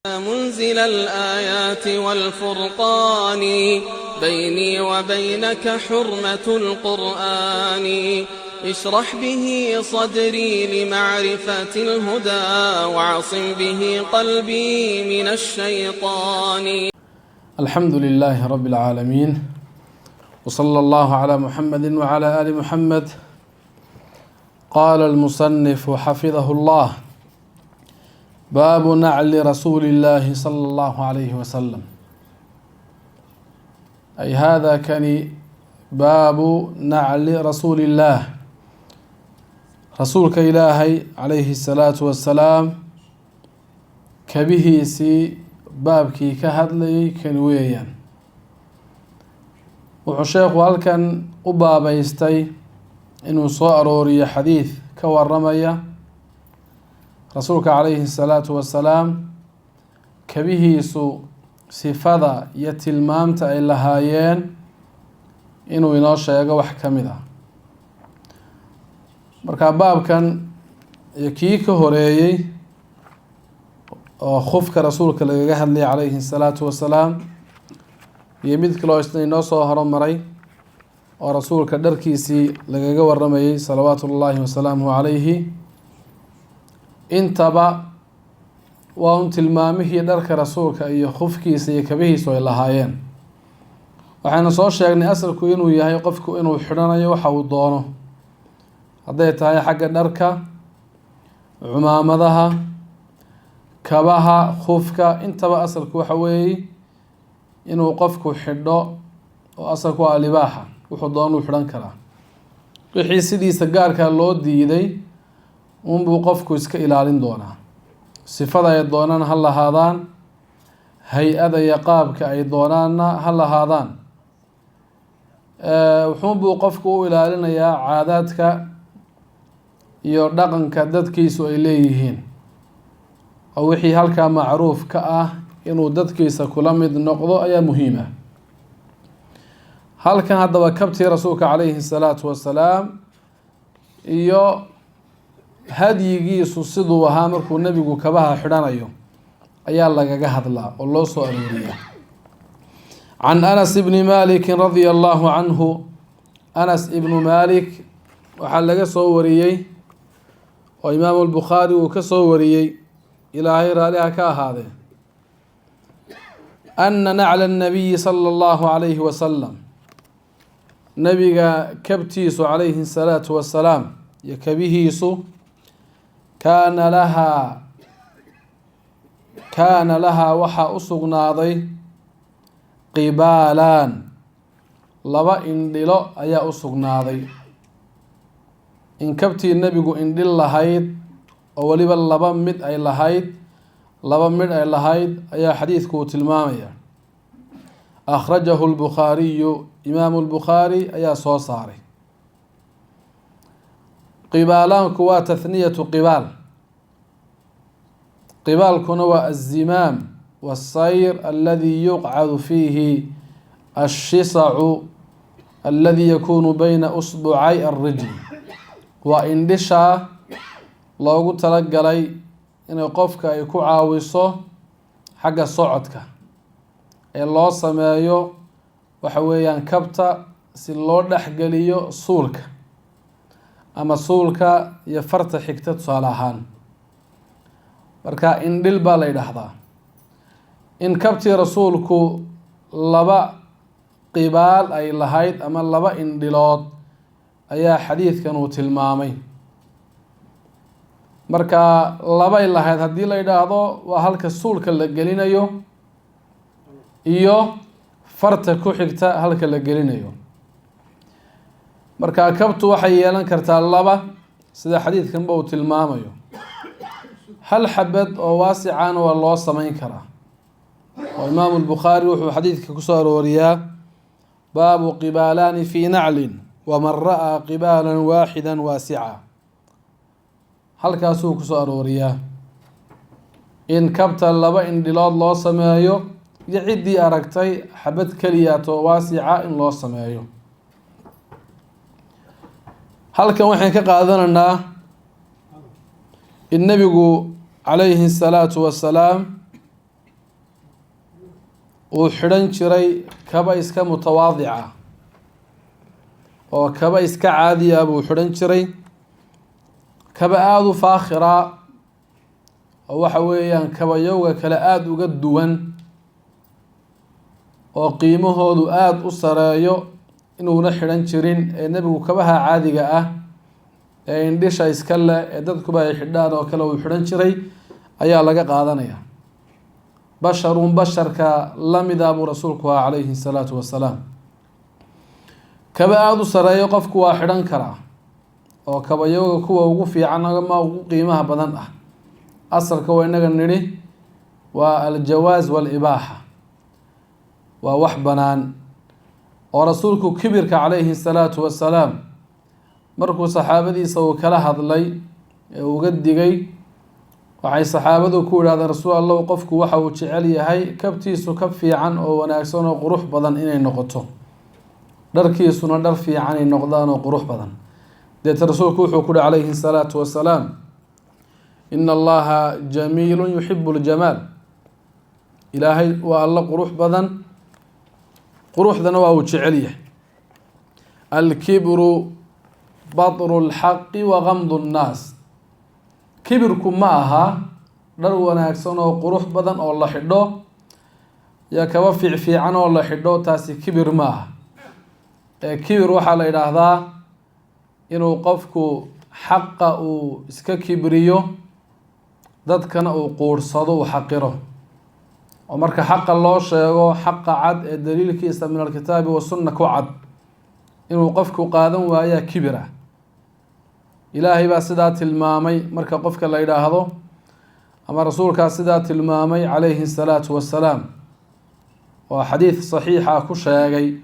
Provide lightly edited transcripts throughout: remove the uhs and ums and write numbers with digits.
منزل الآيات والفرقان بيني وبينك حرمة القرآن اشرح به صدري لمعرفة الهدى واعصم به قلبي من الشيطان. الحمد لله رب العالمين، وصلى الله على محمد وعلى آل محمد. قال المصنف حفظه الله: باب نعل رسول الله صلى الله عليه وسلم. أي هذا كان باب نعل رسول الله، رسولك إلهي عليه الصلاة والسلام كبهيسي baabkii ka hadlayay kan weeyaan. wuxuu sheekhu halkan u baabaystay inuu soo arooriyo xadiid ka waramaya rasuulka calayhi salaatu wasalaam kabihiisu sifada iyo tilmaamta ay lahaayeen inuu inoo sheego wax ka mid ah. marka baabkan iyo kii ka horeeyey oo khufka rasuulka lagaga hadlayay calayhi salaatu wasalaam iyo mid kaloo isna inoo soo horumaray oo rasuulka dharkiisii lagaga waramayay salawaatu ullaahi wasalaamuhu calayhi, intaba waa un tilmaamihii dharka rasuulka iyo khufkiisa iyo kabihiisu ay lahaayeen. waxaynu soo sheegnay asalku inuu yahay qofku inuu xidhanayo waxa uu doono, hadday tahay xagga dharka, cumaamadaha, kabaha, khufka, intaba asalku waxa weeye inuu qofku xidho oo asalku waa libaaxa, wuxuu doonuu xidhan karaa. wixii sidiisa gaarkaa loo diiday unbuu qofku iska ilaalin doonaa. sifada ay doonaan ha lahaadaan, hay-ada iyo qaabka ay doonaanna ha lahaadaan. wuxuunbuu qofku u ilaalinayaa caadaadka iyo dhaqanka dadkiisu ay leeyihiin, oo wixii halkaa macruuf ka ah inuu dadkiisa kula mid noqdo ayaa muhiim ah. halkan haddaba kabtii rasuulka calayhi salaatu wasalaam iyo hadyigiisu siduu ahaa markuu nebigu kabaha xidhanayo ayaa lagaga hadlaa oo loo soo arooriyaa. can Anas ibni Maalikin radia allahu canhu. Anas ibnu Maalik waxaa laga soo wariyey oo imaamu albukhaari uu ka soo wariyey, ilaahay raaliha ka ahaadee, ana nacla الnabiyi salى اllahu calayhi wasalam, nabiga kabtiisu calayhi الsalaatu wasalaam iyo kabihiisu kaana lahaa waxaa u sugnaaday qibaalaan, laba indhilo ayaa u sugnaaday. in kabtii nebigu indhil lahayd oo weliba laba midh ay lahayd ayaa xadiidku uu tilmaamaya. akhrajahu lbukhaariyu, imaamu lbukhaari ayaa soo saaray. qibaalaanku waa tathniyatu qibaal. qibaalkuna waa azimaam wasayr aladi yuqcadu fiihi ashisacu aladi yakunu bayna usbucay alrijl. waa indhishaa loogu talagalay inay qofka ay ku caawiso xagga socodka ee loo sameeyo waxa weeyaan kabta si loo dhexgeliyo suulka ama suulka iyo farta xigta tusaale ahaan. marka indhil baa la yidhaahdaa. in kabtii rasuulku laba qibaal ay lahayd ama laba indhilood ayaa xadiidkan uu tilmaamay. marka labay lahayd haddii la yidhaahdo waa halka suulka la gelinayo iyo farta ku xigta halka la gelinayo. marka kabtu waxay yeelan kartaa laba, sida xadiidkanba uu tilmaamayo. hal xabad oo waasicana waa loo samayn karaa, oo imaamu lbukhaari wuxuu xadiidka kusoo arooriyaa baabu qibaalaani fii naclin waman ra'aa qibaalan waaxida waasica. halkaasuu kusoo arooriyaa in kabta laba indhilood loo sameeyo iyo ciddii aragtay xabad keliyaatoo waasica in loo sameeyo. halkan waxaan ka qaadanaynaa in nebigu calayhi الsalaatu wasalaam uu xidhan jiray kaba iska mutawaadica oo kaba iska caadiya buu xidhan jiray, kaba aada u faakhira oo waxa weeyaan kabayowga kale aada uga duwan oo qiimahoodu aada u sareeyo inuuna xidhan jirin, ee nebigu kabaha caadiga ah ee indhisha iska leh ee dadkuba ay xidhaan oo kale uu xidhan jiray ayaa laga qaadanaya. basharun basharka lamida buu rasuulku ahaa calayhi salaatu wasalaam. kaba aada u sareeyo qofku waa xidhan karaa oo kabayowga kuwa ugu fiican ama ugu qiimaha badan ah. asalka waa inaga nidhi waa aljawaaz waalibaaxa, waa wax banaan oo rasuulku kibirka calayhi salaatu wasalaam markuu saxaabadiisa uu kala hadlay ee uga digay, waxay saxaabadu ku yidhahdeen rasuul allahu qofku waxa uu jecel yahay kabtiisu kab fiican oo wanaagsan oo qurux badan inay noqoto, dharkiisuna dhar fiican ay noqdaan oo qurux badan. deeta rasuulku wuxuu ku yihi calayhi salaatu wasalaam ina allaha jamiilun yuxibu ljamaal, ilaahay waa alla qurux badan, quruxdana waa uu jecel yahay. alkibru batru lxaqi wa gamdu nnaas, kibirku ma aha dhar wanaagsan oo qurux badan oo la xidho iyo kaba fiicfiican oo la xidho, taasi kibir ma aha. ee kibir waxaa la yidhaahdaa inuu qofku xaqa uu iska kibriyo, dadkana uu quursado, uu xaqiro. oo marka xaqa loo sheego, xaqa cad ee daliilkiisa min alkitaabi wasunna ku cad, inuu qofku qaadan waayaa kibir ah. ilaahay baa sidaa tilmaamay marka qofka la yidhaahdo, ama rasuulkaa sidaa tilmaamay calayhi salaatu wasalaam, oo xadiid saxiixa ku sheegay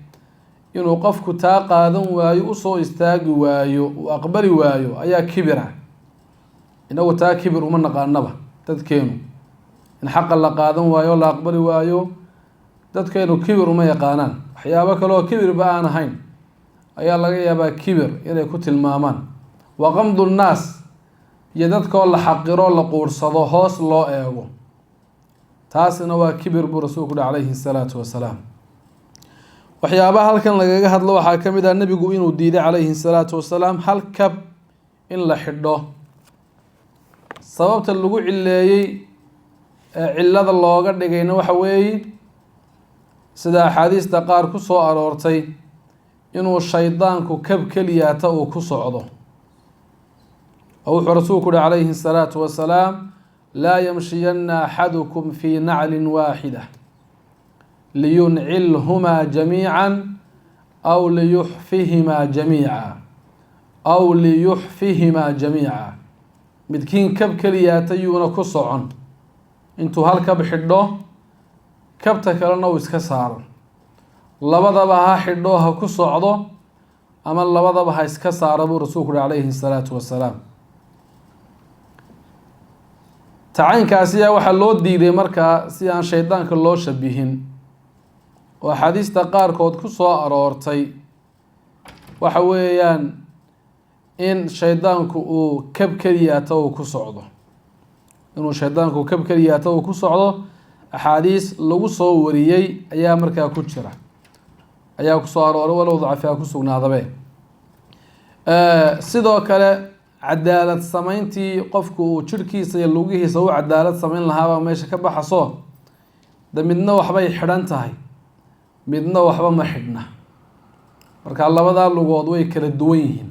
inuu qofku taa qaadan waayo, usoo istaagi waayo, uu aqbali waayo ayaa kibir ah. inagu taa kibir uma naqaanaba dadkeenu, in xaqa la qaadan waayo, la aqbali waayo, dadkeenu kibir uma yaqaanaan. waxyaabo kaleoo kibirba aan ahayn ayaa laga yaabaa kibir inay ku tilmaamaan. wa qamdu nnaas, iyo dadkoo la xaqiro, la quursado, hoos loo eego, taasina waa kibir buu rasuulku yihi calayhi salaatu wasalaam. waxyaabaha halkan lagaga hadlo waxaa ka mid ah nebigu inuu diiday calayhi salaatu wasalaam hal kab in la xidho. sababta lagu cileeyey ee cilada looga dhigayna waxa weeye sida axaadiista qaar ku soo aroortay inuu shaydaanku kab keliyaata uu ku socdo. oo wuxuu rasuulku yihi calayhi salaatu wasalaam laa yamshiyana axadukum fii naclin waaxida liyuncilhumaa jamiica aw liyuxfihimaa jamiica aw liyuxfihimaa jamiica. midkiin kab keliyaata yuuna ku socon, intuu hal kab xidho kabta kalena uu iska saaro. labadaba ha xidho ha ku socdo, ama labadaba ha iska saaro buu rasuulku yihi calayhi salaatu wasalaam. tacaynkaasiyaa waxaa loo diiday markaa si aan shaydaanka loo shabihin, oo axaadiista qaarkood ku soo aroortay waxa weeyaan in shaydaanku uu kab keliyaata uu ku socdo, inuu shaydaanku kab keliyaata uu ku socdo. axaadiis lagu soo wariyey ayaa markaa ku jira, ayaa kusoo arooray, walow dacfiha ku sugnaadabe. sidoo kale cadaalad samayntii qofku uu jirhkiisa iyo lugihiisa u cadaalad samayn lahaabaa meesha ka baxaso, de midna waxbay xidhan tahay, midna waxba ma xidhna. marka labadaa lugood way kala duwan yihiin,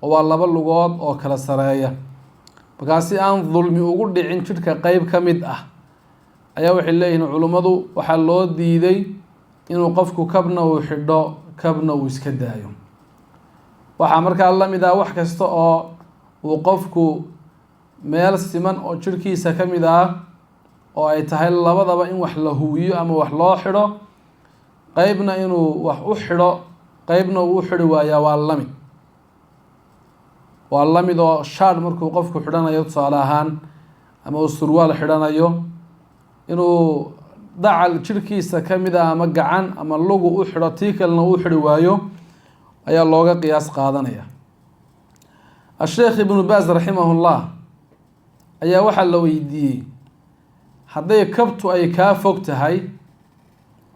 oo waa laba lugood oo kala sareeya. markaa si aan dulmi ugu dhicin jidhka qeyb ka mid ah ayaa waxay leeyihiin culummadu waxaa loo diiday inuu qofku kabna uu xidho, kabna uu iska daayo. waxaa markaa la mid ah wax kasta oo uu qofku meel siman oo jidhkiisa ka mid ah oo ay tahay labadaba in wax la huwiyo ama wax loo xidho, qeybna inuu wax u xidho, qeybna uu u xidhi waayaa waa lamid. waa lamid oo shaadh markuu qofku xidhanayo tusaale ahaan, ama uu surwaal xidhanayo, inuu dacal jidhkiisa ka mid ah ama gacan ama lugu u xidho, tii kalena uu xidhi waayo ayaa looga qiyaas qaadanaya. asheekh ibnu baas raximahullah ayaa waxaa la weydiiyey hadday kabtu ay kaa fog tahay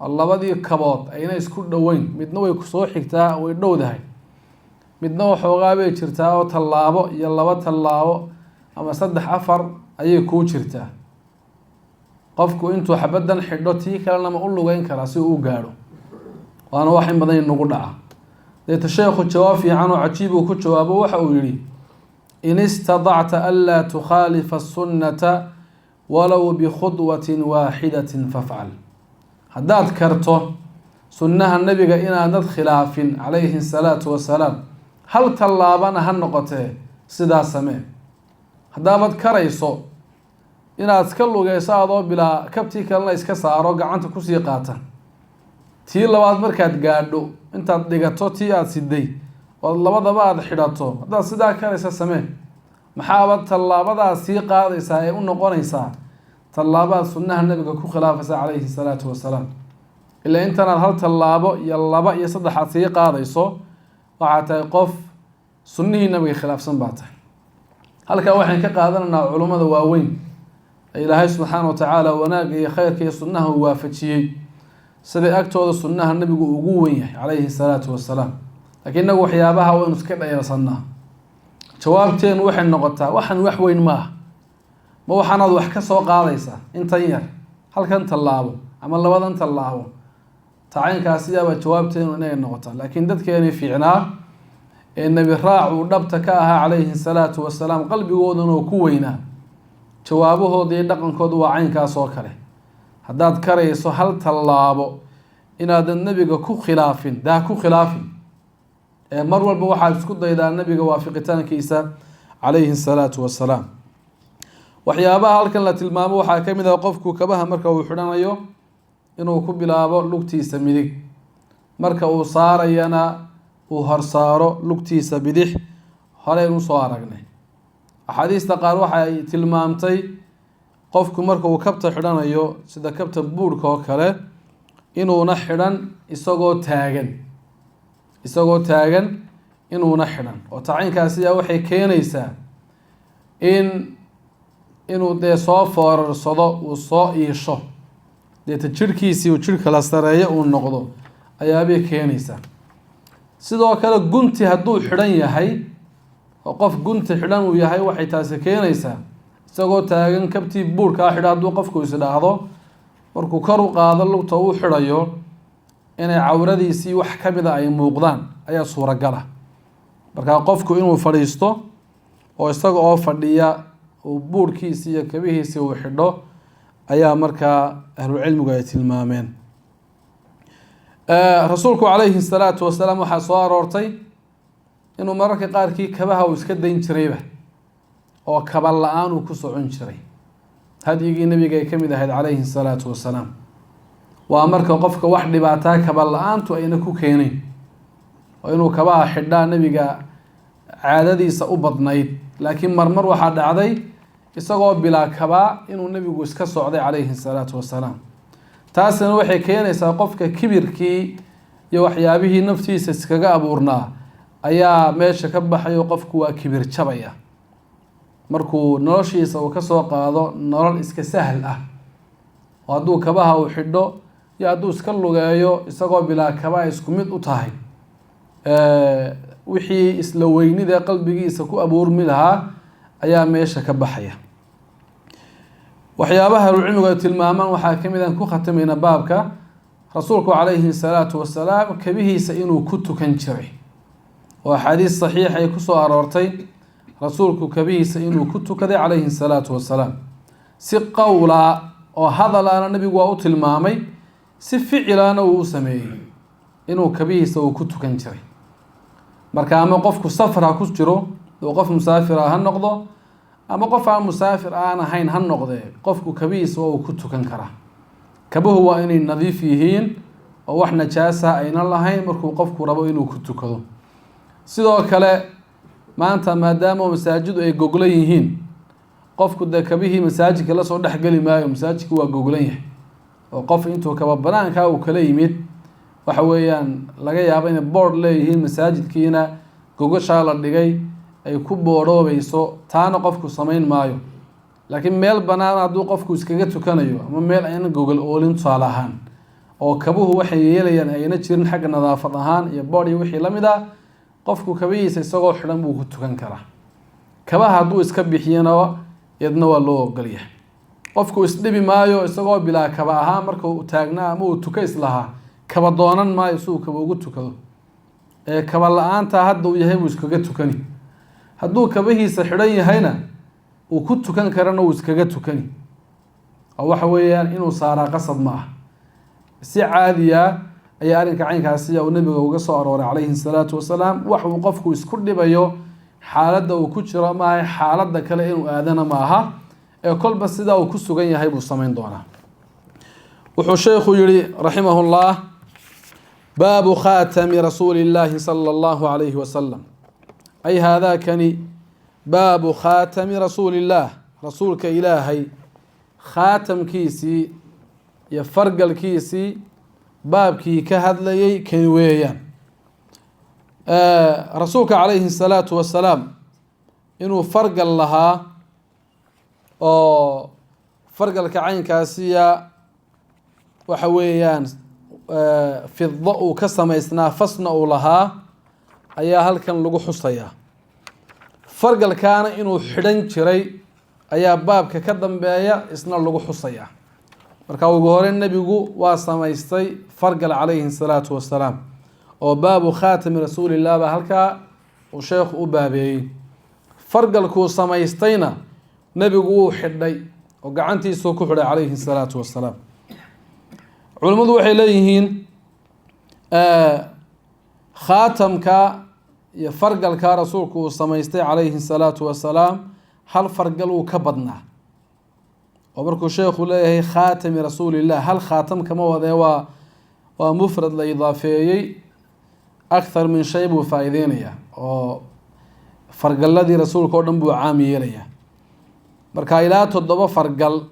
labadii kabood ayna isku dhoweyn, midna way kusoo xigtaa way dhowdahay, midna waxoogaa bay jirtaa oo tallaabo iyo 2 tallaabo ama 3 4 ayay kuu jirtaa. qofku intuu xabadan xidho tii kalena ma u lugeyn karaa si uu gaadho, waana wax in badan inagu dhaca. deeta sheekhu jawaab fiican oo cajiib uu ku jawaabo waxa uu yidhi: in istadacta anlaa tukhaalifa sunnata walow bikhudwatin waaxidatin fafcal. haddaad karto sunnaha nebiga inaanad khilaafin calayhi salaatu wasalaam, hal tallaabana ha noqotee sidaa samee. haddaabad karayso inaad iska lugeyso adoo bilaa kabtii kalena iska saaro gacanta kusii qaata, tii labaad markaad gaadho intaad dhigato tii aad siday ood labadaba aad xidhato, haddaad sidaa karaysa samee. maxaabad tallaabadaas sii qaadaysaa ee u noqonaysaa tallaabaad sunnaha nebiga ku khilaafaysa calayhi salaatu wasalaam. ilaa intanaad hal tallaabo iyo 2 iyo 3 aad sii qaadayso waxaad tahay qof sunnihii nebiga khilaafsan baa tahay. halkaa waxaan ka qaadanaynaa culummada waaweyn ee ilaahay subxaana wa tacaala wanaagga iyo khayrka iyo sunnaha uu waafajiyey, siday agtooda sunnaha nebigu ugu weyn yahay calayhi salaatu wasalaam. laakiin inagu waxyaabaha waynu iska dhayalsanaa. jawaabteenu waxay noqotaa waxaan wax weyn ma ah, ma waxaanaad wax ka soo qaadaysaa intan yar, halkan tallaabo ama 2 tallaabo. tacaynkaasiyaabaa jawaabteenu inay noqotaa. laakiin dadkeeni fiicnaa ee nebi raac uu dhabta ka ahaa calayhi salaatu wasalaam, qalbigoodana oo ku weynaa, jawaabahooda iyo dhaqankooda waa caynkaas oo kale. haddaad karayso hal tallaabo inaadan nebiga ku khilaafin, daa ku khilaafin. mar walba waxaad isku daydaa nebiga waafiqitaankiisa calayhi salaatu wasalaam. waxyaabaha halkan la tilmaamo waxaa ka mid ah qofku kabaha marka uu xidhanayo inuu ku bilaabo lugtiisa midig, marka uu saarayana uu horsaaro lugtiisa bidix. horeynu soo aragnay axaadiista qaar waxay tilmaamtay qofku marka uu kabta xidhanayo sida kabta buurhka oo kale inuuna xidhan isagoo taagan inuuna xidhan. oo tacaynkaasiyaa waxay keenaysaa inuu dee soo foorarsado, uu soo iisho, deeta jirhkiisii uu jirh kala sareeyo uu noqdo ayaabay keenaysaa. sidoo kale gunti hadduu xidhan yahay oo qof gunti xidhan uu yahay waxay taasi keenaysaa isagoo taagan kabtii buurhkaa xidha hadduu qofku isdhaahdo markuu kor u qaado lugta uu xidhayo inay cawradiisii wax ka mida ay muuqdaan ayaa suuragala. markaa qofku inuu fadhiisto oo isaga oo fadhiya uu buurhkiisii iyo kabihiisii uu xidho ayaa markaa ahlucilmigu ay tilmaameen. rasuulku calayhi salaatu wasalaam waxaa soo aroortay inuu mararka qaarkii kabaha uu iska dayn jirayba oo kaba la-aan uu ku socon jiray. hadyigii nebiga ay ka mid ahayd calayhi salaatu wasalaam. waa marka qofka wax dhibaataa kaba la-aantu ayna ku keenayn, oo inuu kabaha xidhaa nebiga caadadiisa u badnayd. laakiin marmar waxaa dhacday isagoo bilaa kabaa inuu nebigu iska socday calayhi salaatu wasalaam. taasina waxay keenaysaa qofka kibirkii iyo waxyaabihii naftiisa iskaga abuurnaa ayaa meesha ka baxayo. qofku waa kibir jabaya markuu noloshiisa uu kasoo qaado nolol iska sahal ah, oo hadduu kabaha uu xidho iyo hadduu iska lugeeyo isagoo bilaa kabaa isku mid u tahay. wixii isla weynida qalbigiisa ku abuurmi lahaa ayaa meesha ka baxaya. waxyaabaha ahlucilmigu ay tilmaamaan waxaa ka mid aan ku khatimayna baabka rasuulku calayhi salaatu wasalaam kabihiisa inuu ku tukan jiray, oo axaadiis saxiixa ay kusoo aroortay rasuulku kabihiisa inuu ku tukaday calayhi salaatu wasalaam. si qowla oo hadalaana nebigu waa u tilmaamay, si ficilana uu u sameeyey inuu kabihiisa uu ku tukan jiray. marka ama qofku safar ha ku jiro oo qof musaafir ha noqdo, ama qof aan musaafir aan ahayn ha noqdee, qofku kabihiisa waa uu ku tukan karaa. kabuhu waa inay nadiif yihiin oo wax najaasa aynan lahayn markuu qofku rabo inuu ku tukado. sidoo kale maanta maadaama masaajidu ay goglan yihiin, qofku dee kabihii masaajidka lasoo dhexgeli maayo. masaajidku waa goglan yahay, oo qof intuu kaba banaankaa uu kala yimid waxa weeyaan laga yaabo inay board leeyihiin masaajidkiina gogashaa la dhigay ay ku boodhoobayso, taana qofku samayn maayo. laakiin meel banaan hadduu qofku iskaga tukanayo ama meel ayna gogol oolin tusaale ahaan, oo kabuhu waxay yeelayaan ayna jirin xagga nadaafad ahaan iyo body wixii la mid ah qofku kabihiisa isagoo xidhan buu ku tukan karaa. kabaha hadduu iska bixiyana yadna waa loo ogol yahay. qofku isdhibi maayo isagoo bilaa kaba ahaan marka uu taagnaa ama uu tuka islahaa kaba doonan maayo si uu kaba ugu tukado, ee kaba la-aanta hadda uu yahay buu iskaga tukani. hadduu kabihiisa xidhan yahayna uu ku tukan karana uu iskaga tukani, oo waxa weeyaan inuu saaraa qasab ma ah. si caadiya ayaa arrinka caynkaasi uu nabiga uga soo arooray calayhi salaatu wasalaam. wax uu qofku isku dhibayo xaaladda uu ku jiro maaha, xaaladda kale inuu aadana ma aha, ee kolba sidaa uu ku sugan yahay buu samayn doonaa. wuxuu sheekhu yihi raximahullah: baabu khaatami rasuuli illaahi sala allahu calayhi wasalam, ay haadaakani baabu khaatami rasuuli illaah, rasuulka ilaahay khaatamkiisii iyo fargalkiisii baabkii ka hadlayay kani weeyaan. rasuulka calayhi salaatu wasalaam inuu fargal lahaa oo fargalka caynkaasiya waxa weeyaan fido uu ka samaysnaa fasna uu lahaa ayaa halkan lagu xusayaa. fargalkaana inuu xidhan jiray ayaa baabka ka dambeeya isna lagu xusayaa. marka ugu hore nebigu waa samaystay fargal calayhi salaatu wasalaam, oo baabu khaatami rasuulillah baa halkaa uu sheekhu u baabeeyey. fargalkuu samaystayna nebigu wuu xidhay oo gacantiisuu ku xidhay calayhi salaatu wasalaam. culimmadu waxay leeyihiin khaatamka iyo fargalka rasuulku uu samaystay calayhi salaatu wasalaam hal fargal uu ka badnaa. oo markuu sheekhu leeyahay khaatami rasuulillah, hal khaatam kama wadee waa mufrad la idaafeeyey, akthar min shay buu faa-ideynayaa oo fargalladii rasuulka oo dhan buu caam yeelayaa. marka ilaa 7 fargal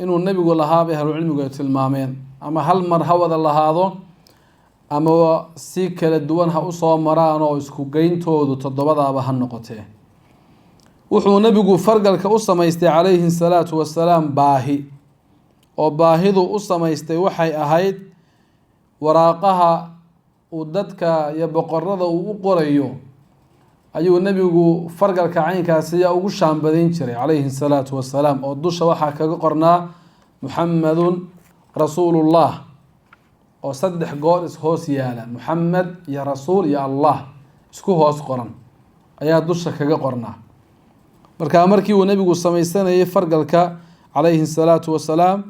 inuu nebigu lahaa bay ahlucilmigu ay tilmaameen, ama hal mar ha wada lahaado ama si kala duwan ha usoo maraan oo isku geyntoodu 7daaba ha noqotee. wuxuu nebigu fargalka u samaystay calayhi salaatu wasalaam baahi, oo baahidu u samaystay waxay ahayd waraaqaha uu dadka iyo boqorada uu u qorayo ayuu nebigu fargalka caynkaasiya ugu shaambadayn jiray calayhi salaatu wasalaam. oo dusha waxaa kaga qornaa muxamadun rasuulullah, oo 3 goor is-hoos yaala, muxamed iyo rasuul iyo allah isku hoos qoran ayaa dusha kaga qornaa. markaa markii uu nebigu samaysanayay fargalka calayhi salaatu wasalaam,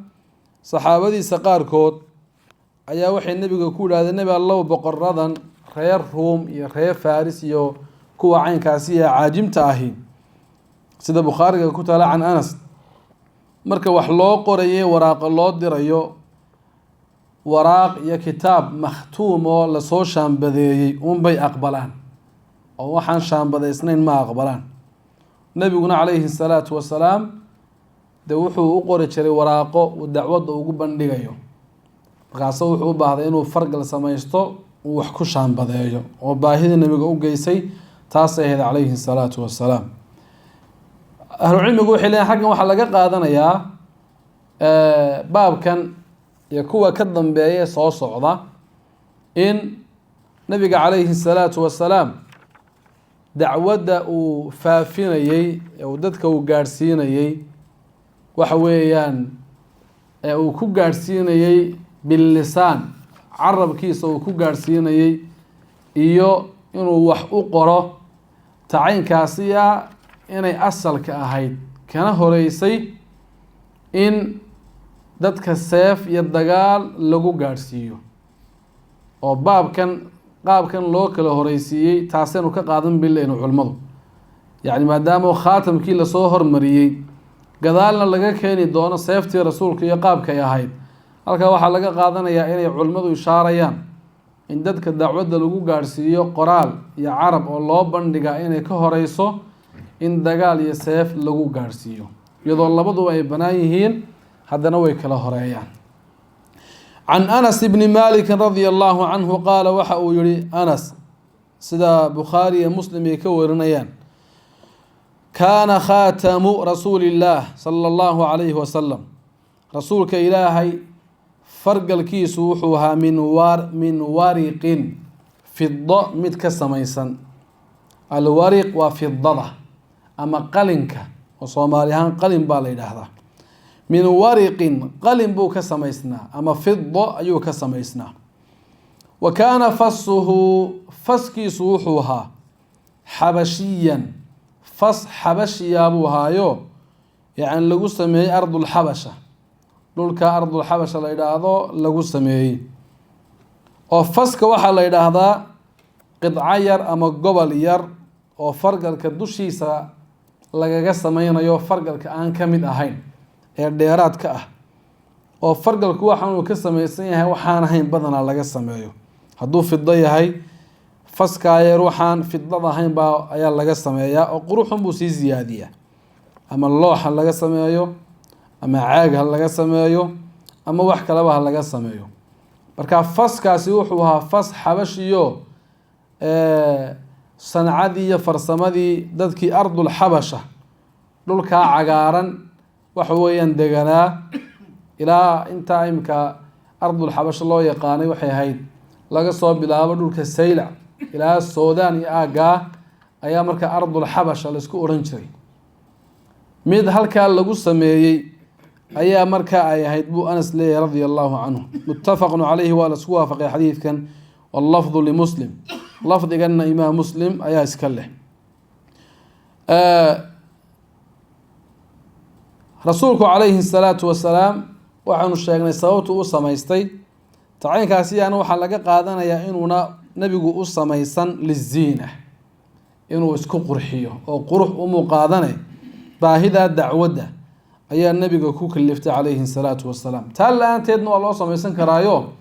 saxaabadiisa qaarkood ayaa waxay nebiga ku yidhahdeen: nebi allow, boqoradan reer ruum iyo reer faris iyo kuwa caynkaasi iyo caajimta ahi, sida bukhaariga ku taala can anas, marka wax loo qoraye waraaqo loo dirayo, waraaq iyo kitaab makhtuum oo lasoo shaambadeeyey unbay aqbalaan, oo waxaan shaambadaysnayn ma aqbalaan. nebiguna calayhi salaatu wasalaam dee wuxuu u qori jiray waraaqo uu dacwadda ugu bandhigayo, markaase wuxuu u baahday inuu fargal samaysto uu wax ku shaambadeeyo, oo baahida nebiga u geysay taasay ahayd calayhi salaatu wasalaam. ahlucilmigu waxay leeyihin xaggan waxaa laga qaadanayaa baabkan iyo kuwa ka dambeeya soo socda in nebiga calayhi salaatu wasalaam dacwadda uu faafinayey ee uu dadka uu gaadhsiinayey waxa weeyaan uu ku gaadhsiinayey billisaan, carabkiisa uu ku gaadhsiinayey, iyo inuu wax u qoro tacaynkaasiya inay asalka ahayd, kana horeysay in dadka seef iyo dagaal lagu gaadhsiiyo. oo qaabkan loo kala horeysiiyey taasaynu ka qaadan bilaynu culimmadu, yacni maadaama khaatamkii lasoo hormariyey gadaalna laga keeni doono seeftii rasuulka iyo qaabkay ahayd, halkaa waxaa laga qaadanayaa inay culimmadu ishaarayaan in dadka dacwadda lagu gaadhsiiyo qoraal iyo carab oo loo bandhigaa inay ka horeyso in dagaal iyo seef lagu gaadhsiiyo, iyadoo labaduba ay bannaan yihiin haddana way kala horeeyaan. can anas bni maliki radia allahu canhu qaala waxa uu yihi anas, sida bukhaari iyo muslim ay ka warinayaan: kaana khaatamu rasuuli illaah sala allahu calayhi wasalam, rasuulka ilaahay fargalkiisu wuxuu ahaa min wariqin fido mid ka samaysan. alwariq waa fidada ama qalinka oo soomaali ahaan qalin baa la yidhaahdaa. min wariqin qalin buu ka samaysnaa ama fido ayuu ka samaysnaa. wa kaana fasuhu faskiisu wuxuu ahaa xabashiyan fas xabashiya buu ahaayo yacni lagu sameeyey ardulxabasha, dhulka ardulxabasha la yidhaahdo lagu sameeyey. oo faska waxaa la yidhaahdaa qidco yar ama gobol yar oo fargalka dushiisa lagaga sameynayo fargalka aan ka mid ahayn ee dheeraadka ah. oo fargalku waxaanuu ka samaysan yahay waxaan ahayn badanaa laga sameeyo. hadduu fido yahay faskaa yar waxaan fidada ahayn baa ayaa laga sameeyaa oo quruxun buu sii siyaadiyaa. ama loox ha laga sameeyo, ama caag ha laga sameeyo, ama wax kaleba ha laga sameeyo. marka faskaasi wuxuu ahaa fas xabashiyo sancadii iyo farsamadii dadkii ardul xabasha dhulkaa cagaaran waxa weeyaan deganaa ilaa intaa imika ardul xabasha loo yaqaanay waxay ahayd laga soo bilaabo dhulka saylac ilaa suudaan iyo aaggaa ayaa marka ardul xabasha laisku odhan jiray. mid halkaa lagu sameeyey ayaa markaa ay ahayd buu anas leeyahay radia allahu canhu. muttafaqun calayhi waa laisku waafaqay xadiidkan. wallafdu limuslim, lafdiganna imaam muslim ayaa iska leh. rasuulku calayhi salaatu wasalaam waxaanu sheegnay sababtu u samaystay. tacaynkaasi yaana waxaa laga qaadanayaa inuuna nebigu u samaysan liziina, inuu isku qurxiyo oo qurux umuu qaadane baahidaa dacwadda ayaa nebiga ku kaliftay calayhi salaatu wasalaam. taa la-aanteedna waa loo samaysan karaayo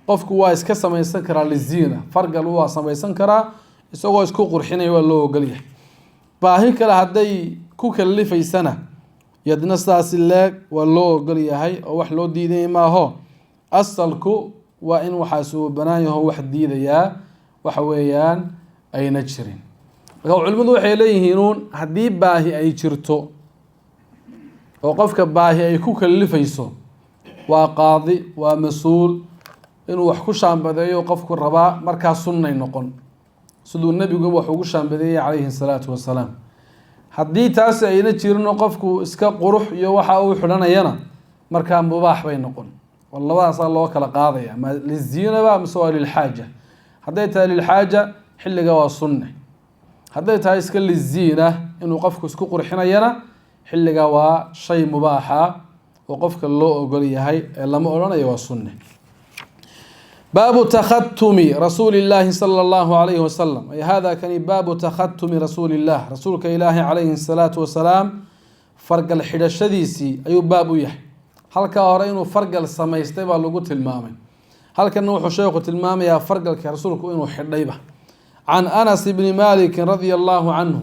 qofku waa iska samaysan karaa liziina, fargal waa samaysan karaa isagoo isku qurxinaya waa loo ogolyahay. baahi kale hadday ku kalifaysana yadna sidaasi leeg waa loo ogolyahay oo wax loo diiday maaho. asalku waa in waxaas uu banaan yaho wax diidayaa waxa weeyaan ayna jirin. marka culimmadu waxay leeyihiinuun haddii baahi ay jirto oo qofka baahi ay ku kalifayso waa qaadi, waa mas-uul inuu wax ku shaambadeeyo qofku rabaa markaa sunnay noqon siduu nebigu wax ugu shaambadeeyey calayhi salaatu wasalaam. haddii taasi ayna jirin oo qofku iska qurux iyo waxa uu xidhanayana markaa mubaax bay noqon. labadaasaa loo kala qaadaya ma liziinaba mise waa lilxaaja. hadday tahay lilxaaja xilliga waa sunne, hadday tahay iska liziina inuu qofku isku qurxinayana xilliga waa shay mubaaxa oo qofka loo ogol yahay ee lama odhanayo waa sunne. baabu takhatumi rasuuli illaahi sala allahu calayhi wasalam. ay hada kani baabu takhatumi rasuuli illah, rasuulka ilaahi calayhi salaatu wasalaam fargal xidhashadiisii ayuu baab u yahay. halkaa hore inuu fargal samaystay baa lagu tilmaamay. halkana wuxuu sheekhu tilmaamayaa fargalka rasuulku inuu xidhayba. can anas ibni malikin radia allahu canhu.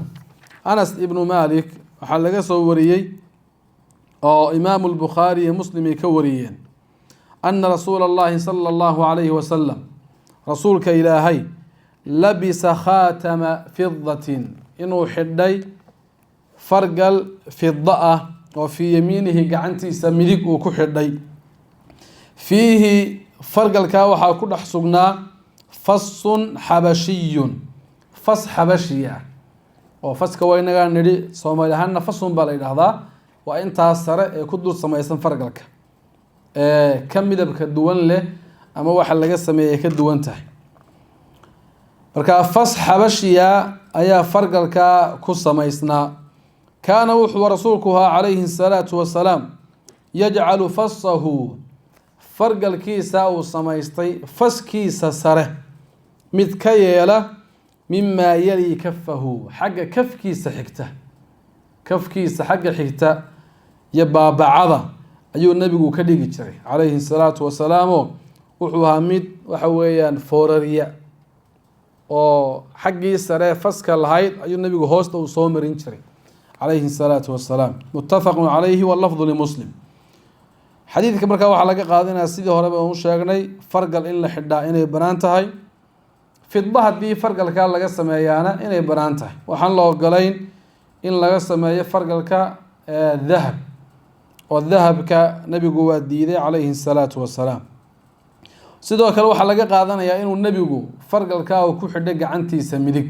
anas ibnu malik waxaa laga soo wariyey oo imaamu lbukhaari iyo muslim ay ka wariyeen ana rasuula allahi sala allahu calayhi wasalam rasuulka ilaahay labisa khaatama fidatin inuu xidhay fargal fida ah oo fii yamiinihi gacantiisa midig uu ku xidhay. fiihi fargalkaa waxaa ku dhex sugnaa fasun xabashiyun, fas xabashiya. oo faska waa inagaa nidhi soomaali ahaanna fasun baa la yidhaahdaa. waa intaas sare ee ku dul samaysan fargalka ee ka midabka duwan leh ama waxa laga sameeyey ka duwan tahay. markaa fas xabashiya ayaa fargalkaa ku samaysnaa. kaana wuxuu rasuulku ahaa calayhi salaatu wasalaam yajcalu fasahu fargalkiisa uu samaystay faskiisa sare mid ka yeela mimaa yali kafahu xagga kafkiisa xigta, kafkiisa xagga xigta iyo baabacada ayuu nebigu ka dhigi jiray calayhi salaatu wasalaamo. wuxuu ahaa mid waxa weeyaan foorariya oo xaggii sare faska lahayd ayuu nebigu hoosta uu soo marin jiray calayhi salaatu wasalaam. muttafaqun calayhi wallafdu limuslim. xadiidka markaa waxaa laga qaadanaya sidii horeba u sheegnay fargal in la xidhaa inay banaan tahay. fidba haddii fargalka laga sameeyaana inay banaan tahay. waxaan la ogolayn in laga sameeyo fargalka dahab oo dahabka nebigu waa diiday calayhi salaatu wasalaam. sidoo kale waxaa laga qaadanayaa inuu nebigu fargalkaa uu ku xidhay gacantiisa midig.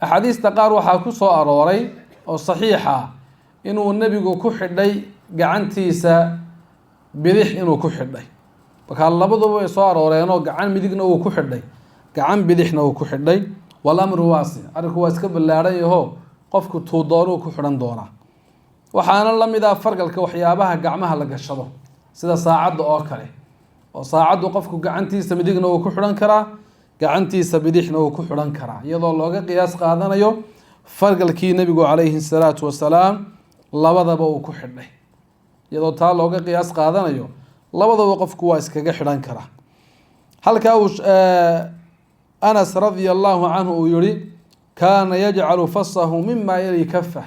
axaadiista qaar waxaa ku soo arooray oo saxiixa inuu nebigu ku xidhay gacantiisa bidix inuu ku xidhay. markaa labaduba way soo arooreenoo gacan midigna uu ku xidhay, gacan bidixna uu ku xidhay. walamru waasic, arrinku waa iska ballaaran yaho qofku tuu doonuu ku xidhan doonaa. waxaana la mid ah fargalka waxyaabaha gacmaha la gashado sida saacadda oo kale, oo saacaddu qofku gacantiisa midigna uu ku xidhan karaa, gacantiisa bidixna uu ku xidhan karaa, iyadoo looga qiyaas qaadanayo fargalkii nebigu calayhi salaatu wasalaam labadaba uu ku xidhay. iyadoo taa looga qiyaas qaadanayo labadaba qofku waa iskaga xidhan karaa. halkaa uu anas radia allahu canhu uu yihi kaana yajcalu fasahu mima yali kafah,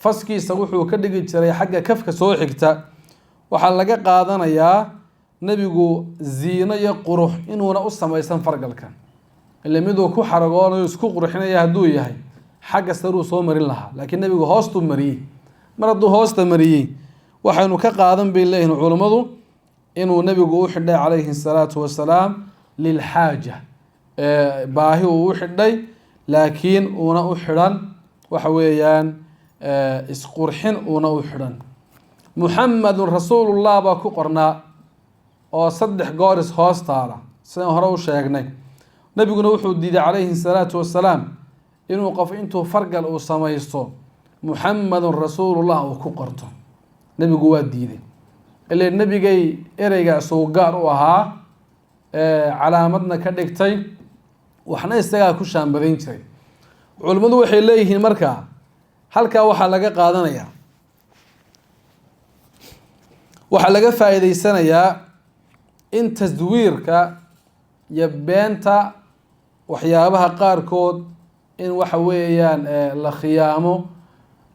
faskiisa wuxuu ka dhigi jiray xagga kafka soo xigta. waxaa laga qaadanayaa nebigu ziino iyo qurux inuuna u samaysan fargalkan, ile miduu ku xaragoonayo isku qurxinaya hadduu yahay xagga saruu soo marin lahaa, laakiin nebigu hoostuu mariyey. mar hadduu hoosta mariyey waxaynu ka qaadan bay leeyihin culummadu inuu nebigu u xidhay calayhi salaatu wasalaam lilxaaja, baahi uu u xidhay, laakiin uuna u xidhan waxa weeyaan isqurxin uuna u xidhan. muxamedun rasuulullah baa ku qornaa oo 3 goor is hoos taala sidaan hore u sheegnay. nebiguna wuxuu diiday calayhi salaatu wasalaam inuu qof intuu fargal uu samaysto muxamedun rasuulullah uu ku qorto. nebigu waa diiday, ile nebigay ereygaas uu gaar u ahaa, calaamadna ka dhigtay, waxna isagaa ku shaambadayn jiray. culimmadu waxay leeyihiin markaa halkaa waxaa laga qaadanayaa, waxaa laga faa'iideysanayaa in taswiirka iyo beenta waxyaabaha qaarkood in waxa weeyaan la khiyaamo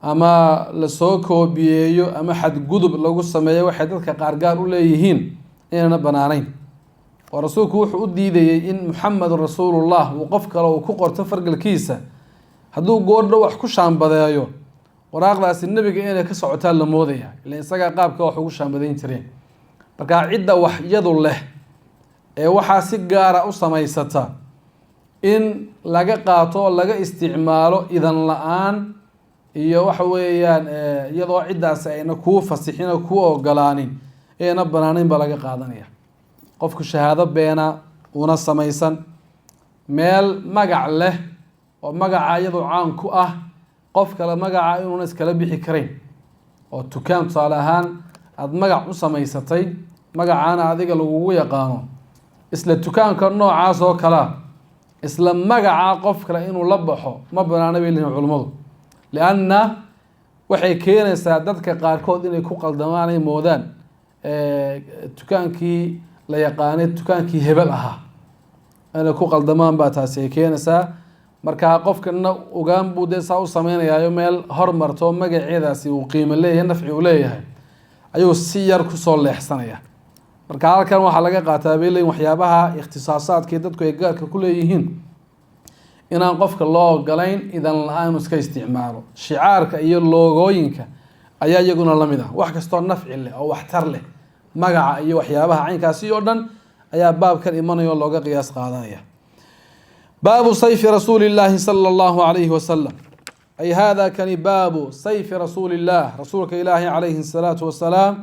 ama lasoo koobiyeeyo ama xadgudub lagu sameeyo waxay dadka qaar gaar u leeyihiin inayna banaanayn. oo rasuulku wuxuu u diidayey in muxamedun rasuulullah uu qof kale uu ku qorto fargalkiisa, hadduu goordho wax ku shaambadeeyo waraaqdaasi nebiga inay ka socotaa la moodaya, ila isagaa qaabka wax ugu shaambadayn jireen. markaa cidda waxyadu leh ee waxaa si gaara u samaysata in laga qaato oo laga isticmaalo idan la-aan iyo waxa weeyaan iyadoo ciddaasi ayna kuu fasixin oo kuu ogolaanin ayna banaanayn baa laga qaadanaya. qofku shahaado beena una samaysan, meel magac leh oo magaca iyadoo caan ku ah qof kale magaca inuuna iskala bixi karayn, oo tukaan tusaale ahaan aada magac u samaysatay, magacaana adiga lagugu yaqaano, isla tukaanka noocaas oo kalea isla magaca qof kale inuu la baxo ma banaana bay leeyihin culummadu. lianna waxay keenaysaa dadka qaarkood inay ku qaldamaan ay moodaan tukaankii la yaqaanay tukaankii hebel ahaa inay ku qaldamaan baa taasi ay keenaysaa. markaa qofkana ogaan buu dee saa u sameynayaayo meel hormarto magaceedaasi uu qiimo leeyahay, nafci uu leeyahay, ayuu si yar kusoo leexsanaya. marka halkan waxaa laga qaataa bay leeyihin waxyaabaha ikhtisaasaadkii dadku ay gaarka ku leeyihiin inaan qofka loo ogolayn idan la-aan inuu iska isticmaalo. shicaarka iyo loogooyinka ayaa iyaguna la mid ah, wax kastoo nafci leh oo waxtar leh, magaca iyo waxyaabaha caynkaasi oo dhan ayaa baabkan imanaya oo looga qiyaas qaadanaya. baabu sayfi rasuuli llaahi sala allahu calayhi wasalam, ay hada kani baabu sayfi rasuuli llah, rasuulka ilaahi calayhi salaatu wasalaam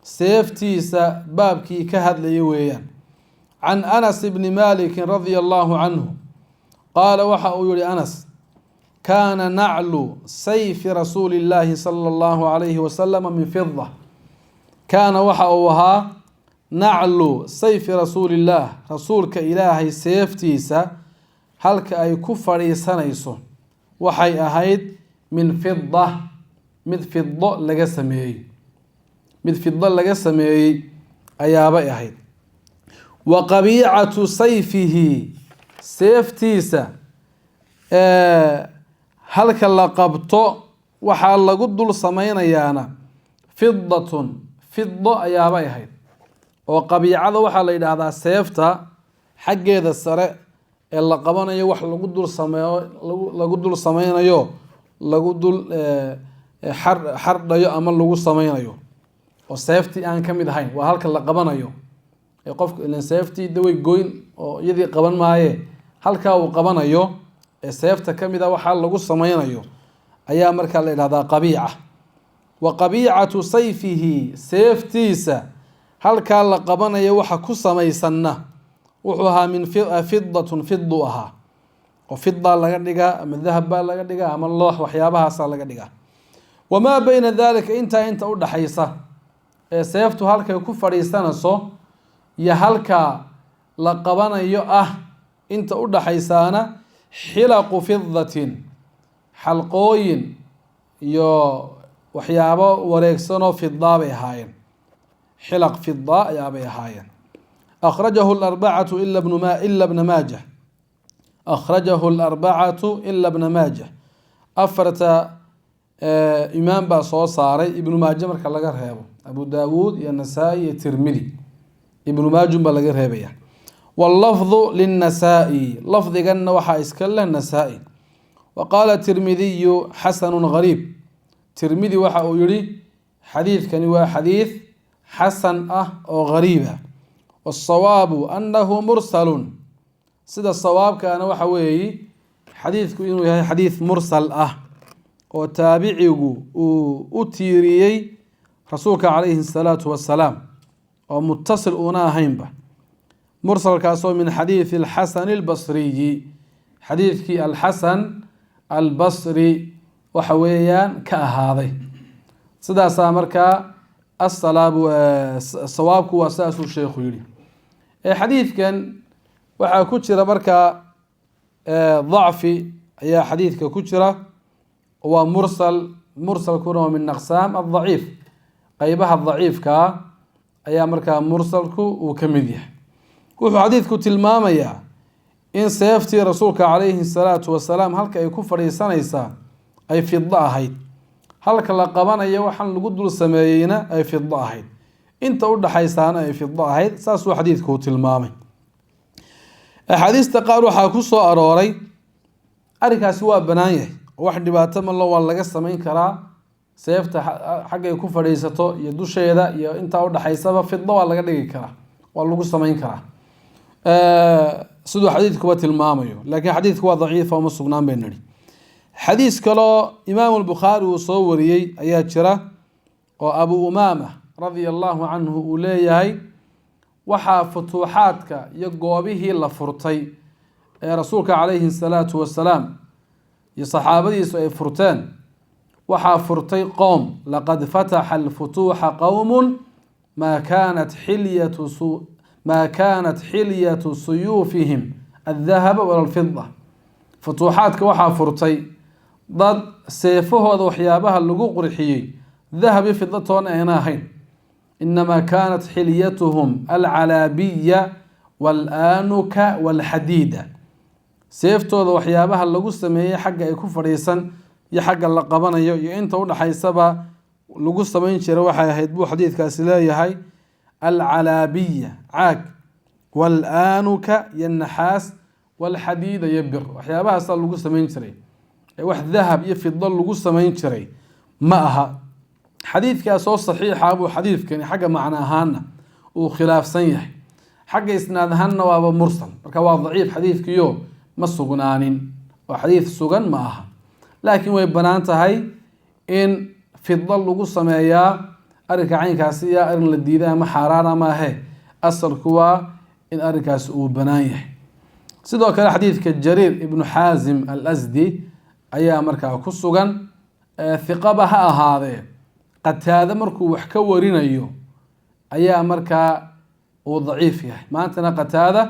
seeftiisa baabkii ka hadlaya weeyaan. can anas bni malikin radia allahu canhu qaala waxa uu yihi anas kaana naclu sayfi rasuuli llaahi sala allahu calayhi wasalama min fida, kaana waxa uu ahaa naclu sayfi rasuuli llah, rasuulka ilaahay seeftiisa halka ay ku fadhiisanayso waxay ahayd min fida, mid fido laga sameeyey, mid fido laga sameeyey ayaabay ahayd. wa qabiicatu sayfihi, seeftiisa halka la qabto waxaa lagu dul samaynayaana fidatun, fido ayaabay ahayd. oo qabiicada waxaa la yidhaahdaa seefta xaggeeda sare ee la qabanayo wax lagu dul sameeyo, lagu dul sameynayo, lagu dul xardhayo ama lagu sameynayo, oo seeftii aan ka mid ahayn, waa halka la qabanayo qofka ilan seeftii daway goyn oo iyadii qaban maaye halkaa uu qabanayo ee seefta ka mid a waxaa lagu sameynayo ayaa markaa la yidhahdaa qabiica. wa qabiicatu sayfihi seeftiisa halkaa la qabanayo waxa ku samaysanna wuxuu ahaa min fidatun fidu ahaa oo fida laga dhigaa ama dahab baa laga dhigaa ama loox waxyaabahaasa laga dhigaa. wamaa bayna dalika inta u dhaxaysa ee seeftu halkay ku fadhiisanayso iyo halkaa la qabanayo inta u dhaxaysaana xilaqu fidatin xalqooyin iyo waxyaabo wareegsanoo fidaa bay ahaayeen. xilaq fidaa ayaabay ahaayeen. akhrajahu alarbacatu ila bna maajah. akhrajahu alarbacatu ila bna maajah. afarta imaam baa soo saaray ibnu maaje marka laga reebo abu daawuud iyo nasaa-i iyo tirmidi. ibnu maajun baa laga reebaya. wallafdu linnasaa-i lafdiganna waxaa iska leh nasaa-i. wa qaala tirmidiyu xasanu gariib. tirmidi waxa uu yihi xadiidkani waa xadiid xasan oo gariiba. wasawaabu annahu mursalun. sida sawaabkaana waxa weeyi xadiidku inuu yahay xadiid mursal oo taabicigu uu u tiiriyey rasuulka calayhi salaatu wasalaam oo mutasil uuna ahaynba. mursalkaasoo min xadiidi alxasan albasriyi xadiidkii alxasan albasri waxa weeyaan ka ahaaday. sidaasaa markaa sawaabku waa sidaasuu sheekhu yihi. xadiidkan waxaa ku jira markaa dacfi ayaa xadiidka ku jira. waa mursal. mursalkuna waa min aqsaam adaciif. qeybaha daciifkaa ayaa markaa mursalku uu ka mid yahay. wuxuu xadiidku tilmaamayaa in seeftii rasuulka calayhi salaatu wasalaam halka ay ku fadhiisanaysaa ay fido ahayd. halka la qabanayo waxaan lagu dul sameeyeyna ay fido ahayd. inta u dhaxaysaana ay fido ahayd. saasuu xadiidku tilmaamay. axaadiista qaar waxaa ku soo arooray arrinkaasi waa bannaan yahay. wax dhibaato malo waa laga samayn karaa. seefta xaggay ku fadhiisato iyo dusheeda iyo intaa udhaxaysaba fido waa laga dhigi karaa. waa lagu samayn karaa siduu xadiidkuba tilmaamayo. laakiin xadiidku waa daciif uma sugnaan bay nidhi. xadiis kaloo imaamu albukhaari uu soo wariyey ayaa jira oo abu umaama radia allahu canhu uu leeyahay waxaa futuuxaadka iyo goobihii la furtay ee rasuulka calayhi salaatu wasalaam iyo saxaabadiisu ay furteen waxaa furtay qowm. laqad fataxa alfutuuxa qowmun maa kaanat xilyatu suyuufihim aldahaba wala alfida. futuuxaadka waxaa furtay dad seefahooda waxyaabaha lagu qurxiyey dahab iyo fida toona ayna ahayn. inamaa kaanat xilyatuhum alcalaabiya walaanuka walxadiida. seeftooda waxyaabaha lagu sameeyey xagga ay ku fadhiisan iyo xagga la qabanayo iyo inta udhaxaysaba lagu samayn jira waxay ahayd buu xadiidkaasi leeyahay alcalaabiya caag walaanuka iyo naxaas walxadiida iyo bir. waxyaabahaasa lagu samayn jiray. wax dahab iyo fido lagu samayn jiray ma aha. xadiidkaas oo saxiixa buu xadiidkani xagga macno ahaana uu khilaafsan yahay. xagga isnaad ahaanna waaba mursal. marka waa daciif xadiidkiyo ma sugnaanin oo xadiid sugan ma aha. laakiin way bannaan tahay in fido lagu sameeyaa. arrinka caynkaasi iyo arrin la diiday ama xaaraana maahe. asalku waa in arrinkaasi uu bannaan yahay. sidoo kale xadiidka jariir ibnu xaasim alasdi ayaa markaa ku sugan. hiqaba ha ahaadee qataade markuu wax ka warinayo ayaa markaa uu daciif yahay. maantana qataada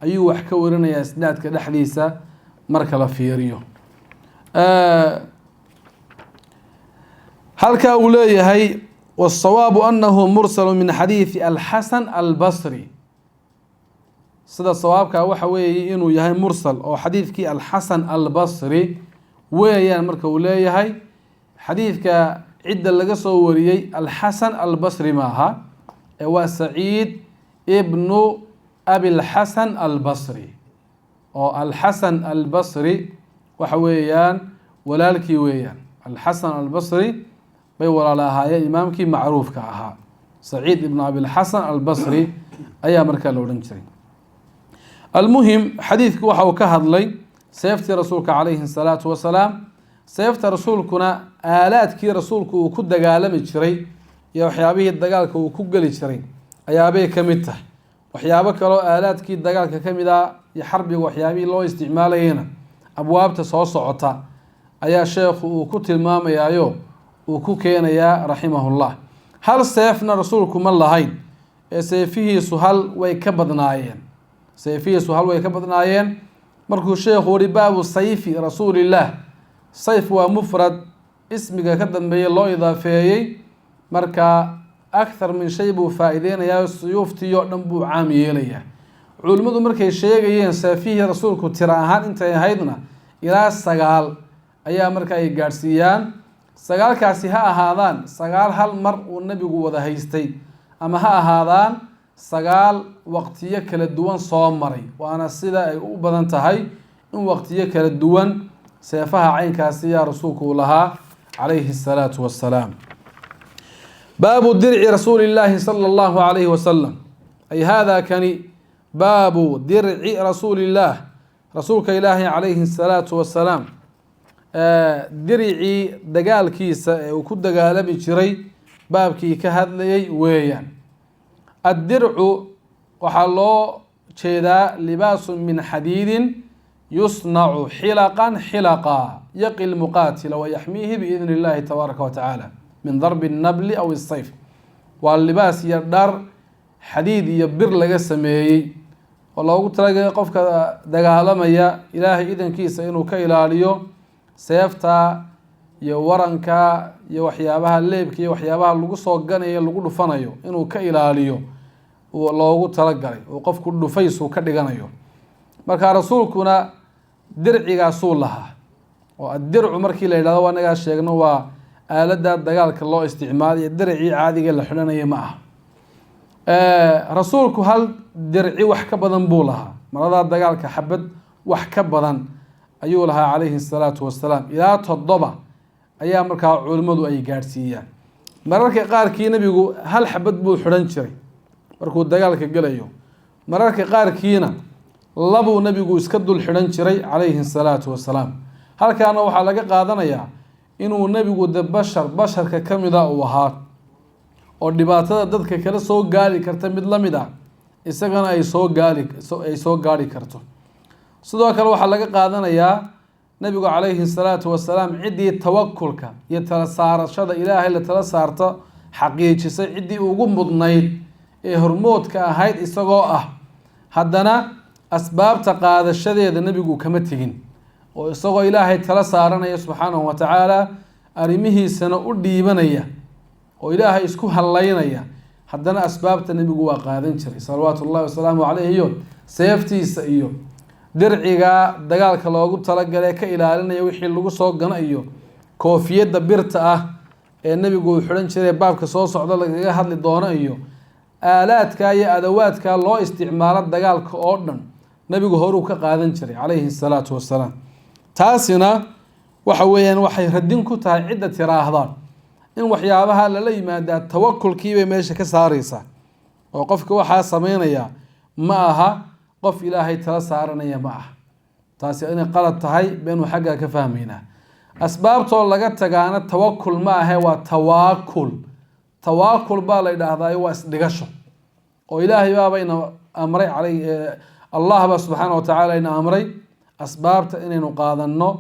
ayuu wax ka warinayaa isnaadka dhexdiisa marka la fiiriyo. halkaa uu leeyahay wasawaabu anahu mursalu min xadiidi alxasan albasri. sida sawaabkaa waxa weeye inuu yahay mursal oo xadiidkii alxasan albasri weeyaan. marka uu leeyahay xadiidka cidda laga soo wariyey alxasan albasri maaha ee waa saciid ibnu abilxasan albasri. oo alxasan albasri waxa weeyaan walaalkii weeyaan. alxasan albasri bay walaal ahaayeen imaamkii macruufka ahaa saciid ibnu abilxasan albasri ayaa markaa la odhan jiray. almuhim xadiidku waxa uu ka hadlay seeftii rasuulka calayhi salaatu wasalaam. seefta rasuulkuna aalaadkii rasuulku uu ku dagaalami jiray iyo waxyaabihii dagaalka uu ku geli jiray ayaabay ka mid tahay. waxyaabo kaloo aalaadkii dagaalka ka mid ah iyo xarbiga waxyaabihii loo isticmaalayena abwaabta soo socota ayaa sheekhu uu ku tilmaamayaayo uu ku keenayaa raximahullah. hal seefna rasuulku ma lahayn ee seefihiisu hal way ka badnaayeen. markuu sheekhu wari baabu sayfi rasuulillaah, sayf waa mufrad ismiga ka dambeeya loo idaafeeyey, marka akthar min shay buu faa-ideynayaa, suyuuftii oo dhan buu caam yeelayaa. culimmadu markay sheegayeen seefihii rasuulku tira ahaan intay ahaydna ilaa 9 ayaa marka ay gaadhsiiyaan. 9kaasi ha ahaadaan 9 hal mar uu nabigu wada haystay, ama ha ahaadaan 9 waqtiyo kala duwan soo maray, waana sida ay u badan tahay in waqtiyo kala duwan seefaha caynkaasi yaa rasuulku uu lahaa calayhi salaatu wassalaam. baabu dirci rasuulillaahi sala allahu calayhi wasalam, ay haadaa kani baabu dirci rasuulillaah, rasuulka ilaahi calayhi salaatu wassalaam diricii dagaalkiisa ee uu ku dagaalami jiray baabkii ka hadlayay weeyaan. addircu waxaa loo jeedaa libaasun min xadiidin yusnacu xilaqan xilaqa yaqi lmuqaatila wayaxmiihi biidni illaahi tabaaraka wa tacaala min darbi nabli aw isayf. waa libaas iyo dhar xadiid iyo bir laga sameeyey oo loogu talagalay qofka dagaalamaya ilaahay idankiisa inuu ka ilaaliyo seefta iyo waranka iyo waxyaabaha leebka iyo waxyaabaha lagu soo ganayo lagu dhufanayo inuu ka ilaaliyo loogu talagalay oo qofku dhufaysuu ka dhiganayo. marka rasuulkuna dircigaasuu lahaa, oo addircu markii la yidhahdo waa nagaa sheegno waa aalada dagaalka loo isticmaalayo, dircii caadiga la xidhanaya ma aha. rasuulku hal dirci wax ka badan buu lahaa, maradaa dagaalka xabad wax ka badan ayuu lahaa calayhi salaatu wassalaam. ilaa 7 ayaa markaa culimmadu ay gaadhsiiyaan. mararka qaarkii nabigu hal xabad buu xidhan jiray markuu dagaalka gelayo, mararka qaarkiina 2 nabigu iska dul xidhan jiray calayhi salaatu wassalaam. halkaana waxaa laga qaadanayaa inuu nabigu de basharka ka mida uu ahaa, oo dhibaatada dadka kala soo gaari karta mid la mid ah isagana ay soo gaari karto. sidoo kale waxaa laga qaadanayaa nabigu calayhi salaatu wassalaam ciddii tawakulka iyo tala saarashada ilaahay la tala saarto xaqiijisay ciddii ugu mudnayd ee hormoodka ahayd isagoo ah, haddana asbaabta qaadashadeeda nabigu kama tegin, oo isagoo ilaahay tala saaranaya subxaanahu wa tacaala, arrimihiisana u dhiibanaya oo ilaahay isku hallaynaya, haddana asbaabta nabigu waa qaadan jiray salawaatu ullahi wasalaamu calayhi. iyo seeftiisa iyo dirciga dagaalka loogu talagalay ka ilaalinaya wixii lagu soo gano, iyo koofiyadda birta ah ee nabigu uu xidhan jiray baabka soo socda lagaga hadli doono, iyo aalaadka iyo adawaadka loo isticmaalo dagaalka oo dhan nabigu horuu ka qaadan jiray calayhi salaatu wassalaam. taasina waxa weeyaan waxay radin ku tahay cidda tiraahda in waxyaabaha lala yimaadaa tawakulkiibay meesha ka saaraysaa, oo qofka waxaa sameynaya ma aha qof ilaahay tala saaranaya ma aha. taasi inay qalad tahay beenu xaggaa ka fahmaynaa. asbaabtoo laga tagaana tawakul ma ahe, waa tawaakul baa la yidhaahdaa, waa isdhigasho. oo ilaahay baabayna amray allah baa subxaana wa tacaala ina amray asbaabta inaynu qaadanno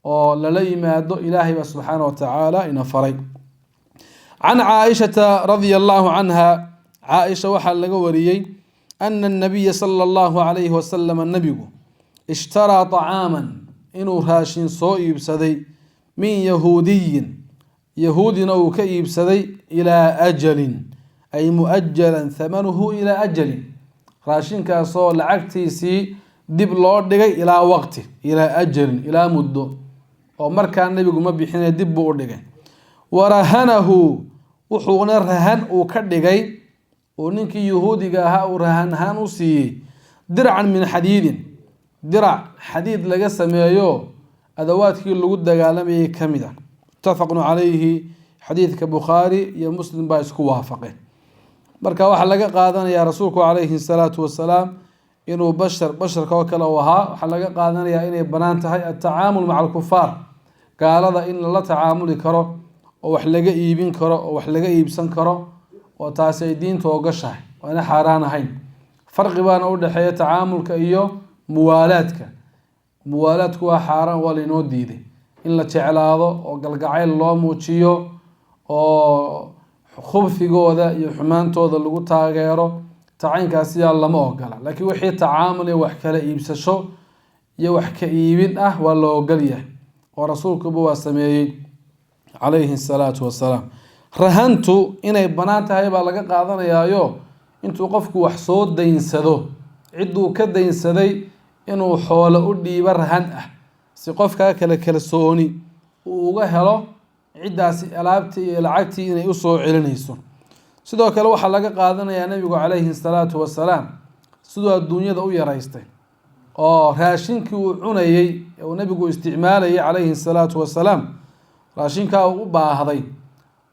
oo lala yimaado, ilaahay baa subxaana wa tacaala ina faray. can caaishata radia allahu canha, caaisha waxaa laga wariyey ana الnabiya sala allahu calayhi wasalam nabigu ishtaraa طacaaman inuu raashin soo iibsaday min yahuudiyin, yahuudina uu ka iibsaday ilaa ajalin ay muajalan thamanuhu ilaa ajalin, raashinkaasoo lacagtiisii dib loo dhigay ilaa waqti, ilaa ajalin ilaa muddo, oo markaa nabigu ma bixine dib buu u dhigay. warahanahu wuxuuna rahan uu ka dhigay, oo ninkii yahuudiga ahaa uu rahan ahaan u siiyey dircan min xadiidin, dirac xadiid laga sameeyo adawaadkii lagu dagaalamayay ka mid ah. mutafaqun calayhi, xadiidka bukhaari iyo muslim baa isku waafaqeen. marka waxa laga qaadanaya rasuulku calayhi salaatu wasalaam inuu basharka oo kale u ahaa. waxa laga qaadanaya inay banaan tahay at-tacaamul maca al-kufaar, gaalada in la tacaamuli karo oo wax laga iibin karo oo wax laga iibsan karo oo taasi ay diintu ogashahay waana xaaraan ahayn. farqi baana u dhaxeeya tacaamulka iyo muwaalaadka. muwaalaadku waa xaaraan, waa laynoo diiday in la jeclaado oo galgacayl loo muujiyo oo khubfigooda iyo xumaantooda lagu taageero. tacaynkaas yaa lama ogola, laakiin wixii tacaamul iyo wax kala iibsasho iyo wax ka iibin ah waa la ogol yahay oo rasuulkuba waa sameeyey calayhi salaatu wasalaam. rahantu inay banaan tahay baa laga qaadanayaayo intuu qofku wax soo daynsado cidduu ka daynsaday inuu xoolo u dhiibo rahan ah si qofkaa kale kalsooni uu uga helo ciddaasi alaabtii iyo lacagtii inay usoo celinayso. sidoo kale waxaa laga qaadanayaa nabigu calayhi salaatu wasalaam siduu adduunyada u yaraystay oo raashinkii uu cunayey ee uu nabigu isticmaalayay calayhi salaatu wasalaam, raashinkaa uu u baahday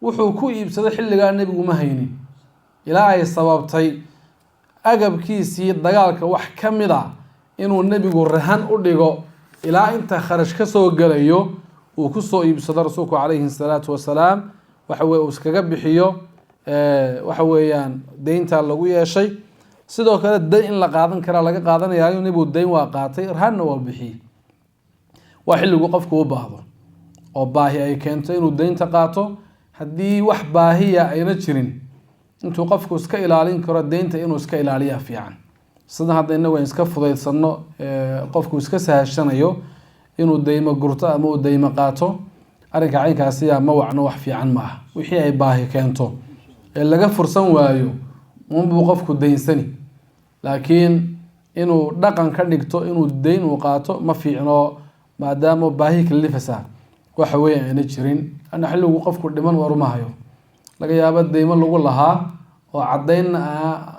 wuxuu ku iibsaday xilligaa nebigu ma haynin, ilaa ay sababtay agabkiisii dagaalka wax ka mid a inuu nebigu rahan u dhigo ilaa inta kharash ka soo gelayo uu kusoo iibsado rasuulku calayhi salaatu wasalaam. waxa weye uu iskaga bixiyo waxa weeyaan deynta lagu yeeshay. sidoo kale dayn in la qaadan karaa laga qaadanayaayo nebigu dayn waa qaatay, rahanna waa bixiyey. waa xilligu qofku u baahdo oo baahi ay keento inuu deynta qaato. haddii wax baahiya ayna jirin intuu qofku iska ilaalin karo deynta inuu iska ilaaliyaa fiican. sida hadda inagu aan iska fudaydsanno qofku iska sahashanayo inuu deymo gurto ama uu deymo qaato, arrinka caynkaasiya ma wacno wax fiican ma aha. wixii ay baahi keento ee laga fursan waayo unbuu qofku daynsani, laakiin inuu dhaqan ka dhigto inuu deyn uu qaato ma fiicno maadaama baahi kalifasa waxa weeye ayna jirin. ana xilligu qofku dhiman waruma hayo, laga yaabo deymo lagu lahaa oo caddaynna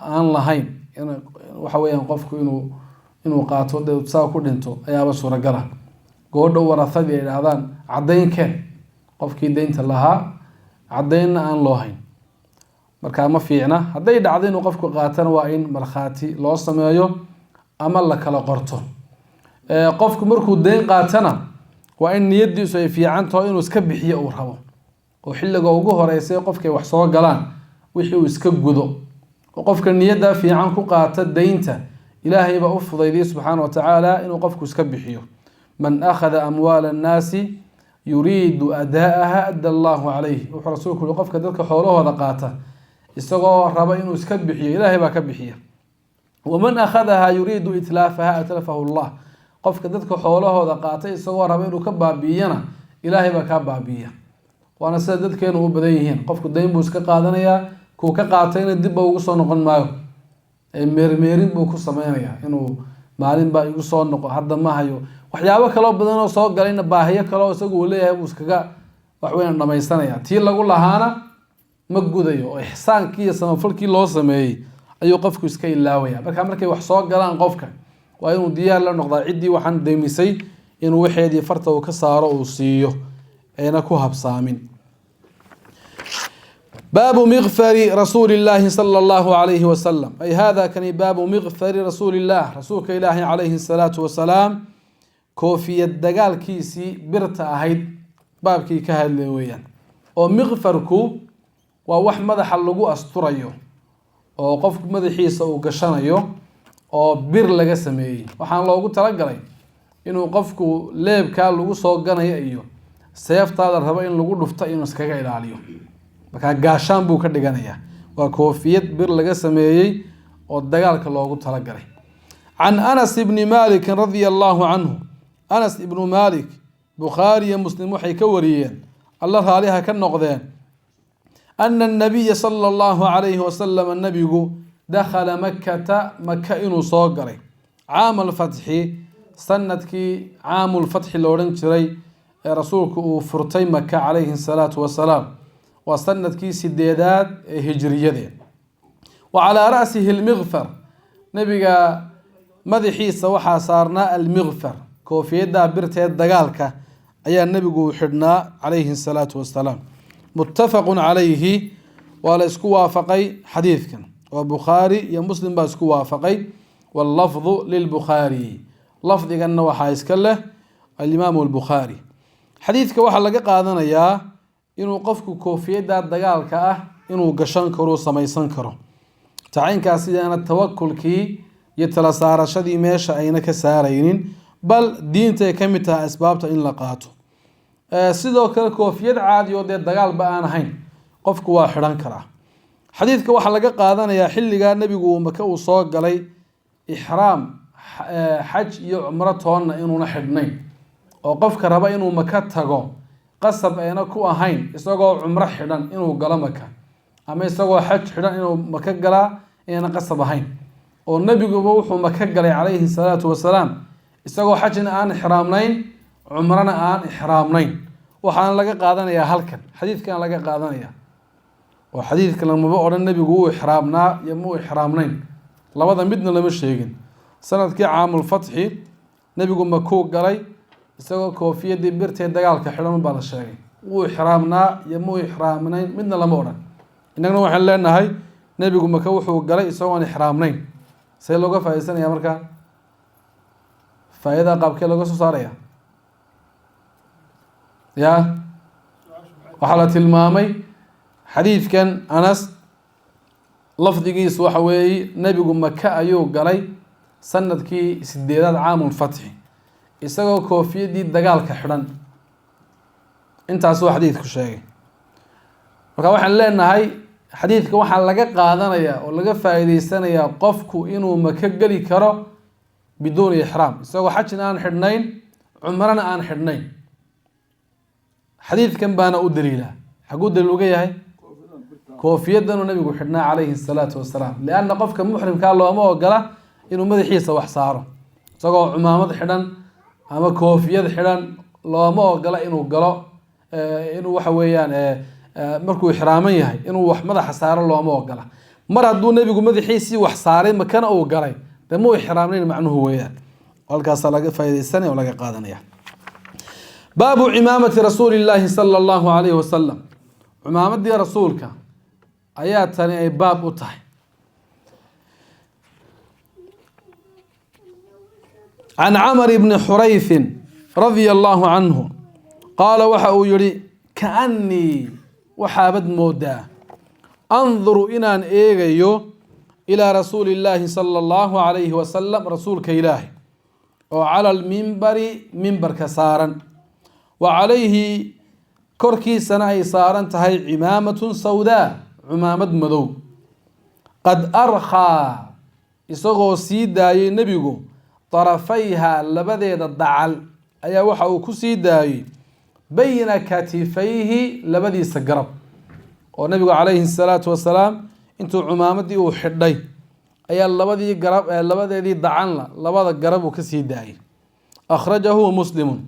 aan lahayn waxa weeyaan qofku inuu qaato saa ku dhinto ayaaba suuragala. goodha warahadii ay dhahdaan caddayn keen, qofkii deynta lahaa caddaynna aan loo hayn, markaa ma fiicna. hadday dhacdo inuu qofku qaatana waa in markhaati loo sameeyo ama la kala qorto. qofku markuu deyn qaatana waa in niyadiisu ay fiican taho inuu iska bixiyo uu rabo oo xilliga ugu horeysay qofkay wax soo galaan wixii uu iska gudo oo qofka niyada fiican ku qaata deynta ilaahay baa u fudaydiyay subxaanahu wa tacaala inuu qofku iska bixiyo. man akhada amwaala annaasi yuriidu adaaha adda allahu calayh. wuxuu rasuulku yihi qofka dadka xoolahooda qaata isagoo raba inuu iska bixiyo ilaahay baa ka bixiya. waman akhadaha yuriidu itlaafaha atlafahu llah. qofka dadka xoolahooda qaatay isagoo raba inuu ka baabi'iyana ilaahay baa kaa baabi'iya. waana sida dadkeenu u badan yihiin. qofku dayn buu iska qaadanayaa, kuu ka qaatayna dibba ugu soo noqon maayo, meermeerin buu ku sameynayaa inuu maalin baa igu soo noqo hadda ma hayo. waxyaabo kaloo badan oo soo galayna baahiyo kaleo isagu uu leeyahay buu iskaga waxweyn dhamaysanaya. tii lagu lahaana ma gudayo oo ixsaankii iyo samafalkii loo sameeyey ayuu qofku iska ilaawaya. markay wax soo galaan qofka waa inuu diyaar la noqdaa ciddii waxaan deymisay inuu waxeedii farta uu ka saaro uu siiyo ayna ku habsaamin. baabu miqfari rasuuli illaahi sala allahu calayhi wasalam. ay hada kani baabu miqfari rasuulillaah, rasuulka ilaahi calayhi salaatu wasalaam koofiyad dagaalkiisii birta ahayd baabkii ka hadlay weeyaan. oo miqfarku waa wax madaxa lagu asturayo oo qofku madaxiisa uu gashanayo oo bir laga sameeyey. waxaan loogu talagalay inuu qofku leebkaa lagu soo ganayo iyo seeftaada rabo in lagu dhufto inuu iskaga ilaaliyo, markaa gaashaan buu ka dhiganayaa. waa koofiyad bir laga sameeyey oo dagaalka loogu talagalay. can anas ibni maalikin radia allahu canhu. anas ibnu maalik bukhaari iyo muslim waxay ka wariyeen alla raaliha ka noqdeen ana annabiya sala allahu calayhi wasalam nabigu dakhala makata maka inuu soo galay caama alfatxi sanadkii caamulfatxi la odhan jiray ee rasuulku uu furtay maka calayhi salaatu wasalaam. waa sanadkii 8aad ee hijriyadee. wa calaa ra'sihi almiqfar, nabiga madaxiisa waxaa saarnaa almiqfar, koofiyadda birteed dagaalka ayaa nabigu u xidhnaa calayhi salaatu wasalaam. muttafaqun calayhi. ولا اسكو وافقي حديث كان وبخاري يا مسلم باسكو وافقي واللفظ للبخاري لفظ كان وحايس كله الإمام البخاري حديثك waxa laga qaadanayaa inuu qofku koofiyada dagaalka ah inuu gashan karo samaysan karo tacaynkaas sidana tawakkulkii iyo tala saarashadii meesha ayna ka saaraynin bal diinta ay kamid tahay asbaabta in la qaato sidoo kale koofiyad caadi oo dagaal ba aan ahayn qofku waa xiran karaa xadiidka waxa laga qaadanayaa xilliga nabigu Maka uu soo galay ihraam xaj iyo umra toonna inuuna xidhnayn oo qofka raba inuu Maka tago qasab ayna ku ahayn isagoo umra xidhan inuu galo Maka ama isagoo xaj xidhan inuu Maka gala ayna qasab ahayn oo nabigu wuxuu Maka galay calayhi salaatu wasalaam isagoo xajna aan ihraamnayn umrana aan ihraamnayn waxaan laga qaadanayaa halkan xadiidkan laga qaadanayaa oo xadiidka lama oran nabigu uu ihraamnaa iyo muu ihraamnayn labada midna lama sheegin sanadkii caamul fathi nabigu Makuu galay isagoo koofiyadii birtay dagaalka xidhan baa la sheegay uu ihraamnaa iyo muu ihraamnayn midna lama oran inaguna waxaan leenahay nabigu Maka wuxuu galay isagoo aan ihraamnayn say looga faa'iideysanayaa marka faa'iida qaabkee looga soo saaraya يا وحالة المامي حديث كان أنس لفظ جيس وحوي نبي مكة أيو قلي سند كي سديدات عام الفتح يسقو كوفية دي دجال كحرن أنت عسوا حديث كشيء وكواحد لنا هاي حديث كواحد لقى قادنا يا ولقى فائدة سنة يا قفكو إنه مكة قلي كرا بدون إحرام يسقو حجنا عن حرنين عمرنا عن حرنين حديث كان بانا أدريلا حقود الوجيه هاي كوفيدا والنبي حدنا عليه الصلاة والسلام لأن قف كان محرم كان له ما وقله إنه مذي حيسة وحصاره سقوا عمامة حدن أما كوفيد حدن له ما وقله إنه قلا إنه وحويان مركو إحرامي هاي إنه وحمد حصاره له ما وقله مرة دون النبي مذي حيسي وحصاره مكان أو قله ده مو إحرامين معناه هو يعني والكاس لقى فايدة السنة ولا قادنا يعني باب عمامة رسول الله صلى الله عليه وسلم عمامة دي رسولك آيات ثانية باب أطح عن عمر بن حريث رضي الله عنه قال وحأو يري كأني وحابد مودا أنظر إنان إيغيو إلى رسول الله صلى الله عليه وسلم رسولك إلهي وعلى المنبر منبر كسارا وعليه كركي سنة صارن تهي عمامة سوداء عمامة مدو قد أرخى إسغو سيداي نبيغو طرفيها لبديد الدعال أي وحاو كسيداي بين كتفيه لبدي سقرب ونبيغو عليه الصلاة والسلام انتو عمامة دي وحدي أي لبدي دعال لبدا قرب وكسيداي أخرجه مسلم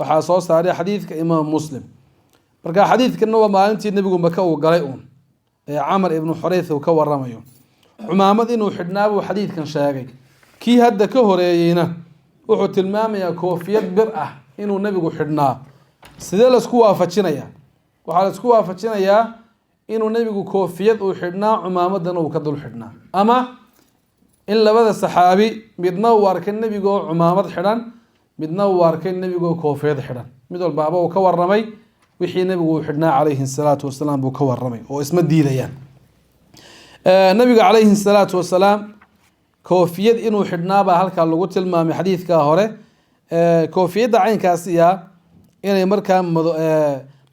waxaa soo saaray xadiidka imaam muslim marka xadiidkan waa maalintii nabigu Maka uu galay Amr ibn Hurayth uu ka waramayo cumaamad inuu xidhnaa buu xadiidkan sheegay kii hadda ka horeeyayna wuxuu tilmaamayaa koofiyad bir ah inuu nabigu xidhnaa sidee la isku waafajinayaa waxaa la isku waafajinayaa inuu nabigu koofiyad uu xidhnaa cumaamadan uu ka dul xidhnaa ama in labada saxaabi midna uu arkay nabigu cumaamad xidhan midna uu arkay nabigu koofiyad xidhan mid walba uu ka waramay wixii nabigu uu xidhnaa calayhi salaatu wasalaam buu ka waramay oo isma diidayaan nabiga calayhi salaatu wasalaam koofiyad inuu xidhnaa baa halkaa lagu tilmaamay xadiidka hore koofiyadda caynkaasi inay markaa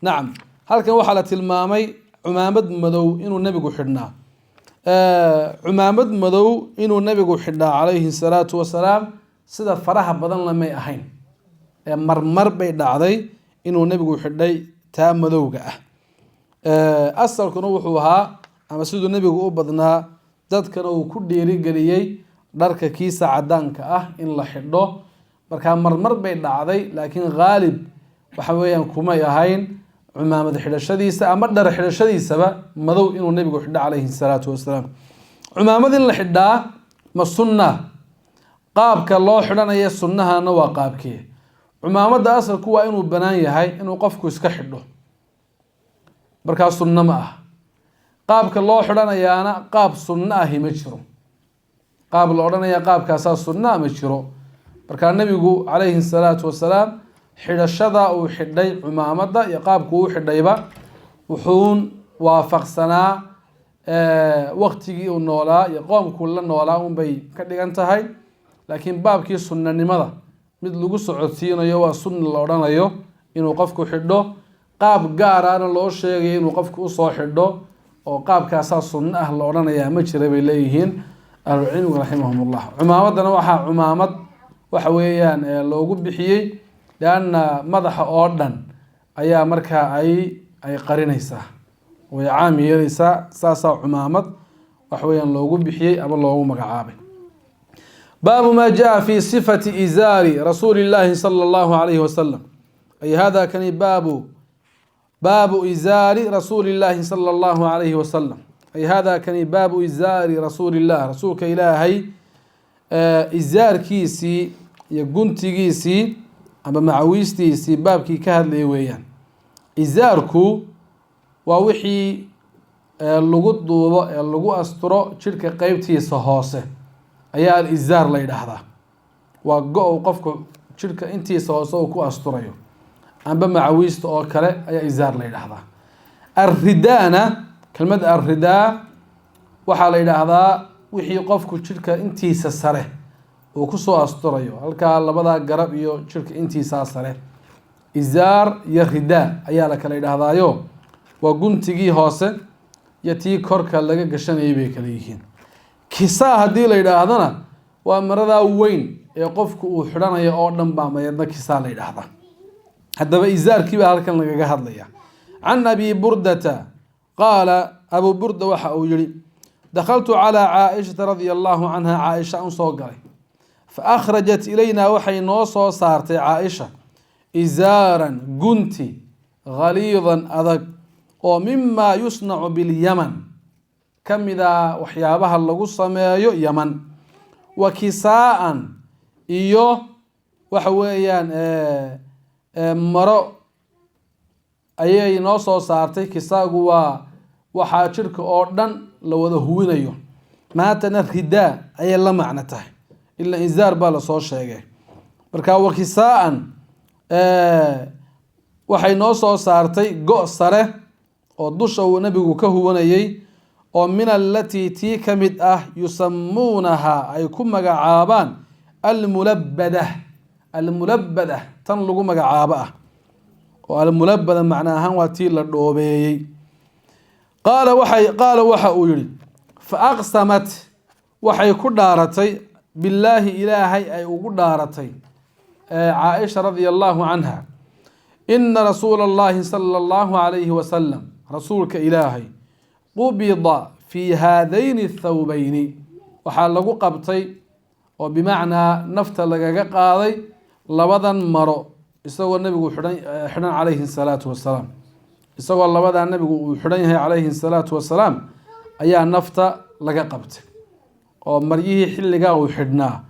nacam halkan waxaa la tilmaamay cumaamad madow inuu nabigu xidhnaa cumaamad madow inuu nabigu xidhnaa calayhi salaatu wasalaam sida faraha badan lamay ahayn marmar bay dhacday inuu nabigu xidhay taa madowga ah asalkuna wuxuu ahaa ama siduu nabigu u badnaa dadkana uu ku dhiirigeliyey dharka kiisa cadaanka ah in la xidho markaa marmar bay dhacday laakiin qaalib waxa weeyaan kumay ahayn cumaamad xidhashadiisa ama dhar xidhashadiisaba madow inuu nabigu xidho calayhi salaatu wasalaam cumaamad in la xidhaa ma sunna qaabka loo xidhanaya sunnahana waa qaabkee cumaamada asalku waa inuu banaan yahay inuu qofku iska xidho markaa sunna ma ah qaabka loo xidhanayaana qaab sunno ahi ma jiro, qaab la odhanaya qaabkaasaa sunna ma jiro. markaa nabigu calayhi salaatu wasalaam xidhashada uu xidhay cumaamada iyo qaabku u xidhayba wuxuun waafaqsanaa waqtigii uu noolaa iyo qoomkuu la noolaa unbay ka dhigan tahay. laakiin baabkii sunnanimada mid lagu socodsiinayo waa sunna la odhanayo inuu qofku xidho, qaab gaarana loo sheegayo inuu qofku usoo xidho oo qaabkaasaa sunno ah la odhanayaa ma jira bay leeyihiin ahlucilmigu raximahumullah. cumaamadana waxaa cumaamad waxa weeyaan loogu bixiyey lianna madaxa oo dhan ayaa markaa ay qarinaysaa, way caam yeelaysaa, saasaa cumaamad waxa weeyaan loogu bixiyey ama loogu magacaabay. baabu ma jaa fi sifati izaari rasuuli llaahi sala allahu alayhi wasalam, ay hada kani baabu izaari rasuuli llaahi sala allahu alayhi wasalam, ay hada kani baabu izaari rasuuli llah, rasuulka ilaahay izaarkiisii iyo guntigiisii ama macawiistiisii baabkii ka hadlayay weeyaan. izaarku waa wixii lagu duubo ee lagu asturo jidhka qeybtiisa hoose ayaa alizaar la yidhaahdaa. waa go-w qofku jidhka intiisa hoose uu ku asturayo, amba macawiista oo kale ayaa izaar la yidhaahdaa. arridaana, kelmadda arridaa waxaa la yidhaahdaa wixii qofku jidhka intiisa sare uu kusoo asturayo, halkaa labadaa garab iyo jidhka intiisaa sare. izaar iyo ridaa ayaa la kala yidhaahdaayo waa guntigii hoose iyo tii korka laga gashanayay bay kala yihiin. kisaa haddii la yidhaahdana waa maradaa weyn ee qofku uu xidhanayo oo dhan baa mayadna kisaa la yidhaahdaa. haddaba izaarkii baa halkan lagaga hadlaya. can abi burdata qaala, abu burda waxa uu yihi dakhaltu calaa caaishata radia allahu canha, caaisha un soo galay, fa akhrajat ilaynaa waxay noo soo saartay caaisha izaaran gunti ghaliidan adag oo mimaa yusnacu bilyaman ka mida waxyaabaha lagu sameeyo yaman, wa kisaa'an iyo waxa weeyaan maro ayay noo soo saartay. kisaagu waa waxaa jidhka oo dhan la wada huwinayo, maantana ridaa ayay la macno tahay, ila izaar baa lasoo sheegay. marka wa kisaa'an waxay noo soo saartay go' sare oo dusha uu nabigu ka huwanayay, oo min alatii tii ka mid ah yusamuunaha ay ku magacaabaan almulabada, almulabada tan lagu magacaabo ah, oo almulabada macna ahaan waa tii la dhoobeeyey. qaala waxa uu yihi fa aqsamat waxay ku dhaaratay billaahi ilaahay ay ugu dhaaratay caaisha radia allahu canha, ina rasuula allahi sala allahu alayhi wasalam, rasuulka ilaahay qubida fii haadayni thawbayni waxaa lagu qabtay oo bimacnaa nafta lagaga qaaday labadan maro isagoo nabigu xidhan calayhi salaatu wasalaam, isagoo labadaa nabigu uu xidhan yahay calayhi salaatu wasalaam ayaa nafta laga qabtay, oo maryihii xilligaa uu xidhnaa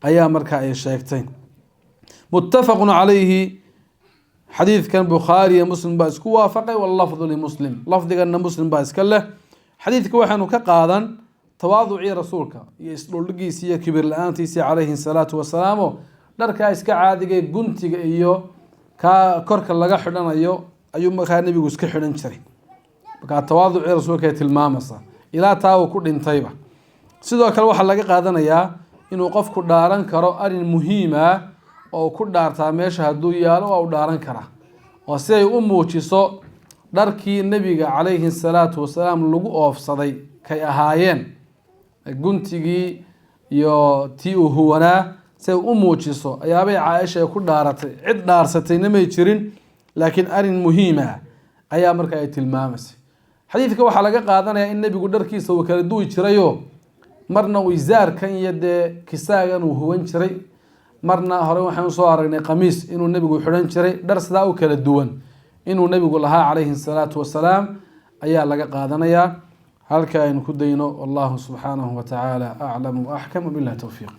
ayaa markaa ay sheegtay. muttafaqun calayhi, xadiidkan bukhaari iyo muslim baa isku waafaqay, wallafdu limuslim, lafdigana muslim baa iska leh. xadiidka waxaanu ka qaadan tawaaducii rasuulka iyo isdhuldhigiisi iyo kibir la-aantiisii calayhi salaatu wasalaam, dharkaa iska caadigay guntiga iyo kaa korka laga xidhanayo ayuu markaa nabigu iska xidhan jiray. markaa tawaaducii rasuulka ay tilmaamaysa ilaa taa uu ku dhintayba. sidoo kale waxaa laga qaadanayaa inuu qofku dhaaran karo arin muhiima oo ku dhaartaa meesha hadduu yaalo waa u dhaaran karaa, oo si ay u muujiso dharkii nebiga calayhi salaatu wasalaam lagu oofsaday kay ahaayeen, guntigii iyo tii uu huwanaa, si ay u muujiso ayaabay caaisha ay ku dhaaratay. cid dhaarsatayna may jirin, laakiin arin muhiima ayaa markaa ay tilmaamaysay. xadiidka waxaa laga qaadanayaa in nebigu dharkiisa uu kala duwi jirayo, marna uu izaarkan iyo dee kisaagan uu huwan jiray, marna hore waxaan usoo aragnay qamiis inuu nebigu xidhan jiray. dhar sidaa u kala duwan inuu nebigu lahaa calayhi salaatu wasalaam ayaa laga qaadanayaa. halka aynu ku dayno, wallahu subxaanahu wa tacaala aclam wa axkam, wabillahi towfiiq.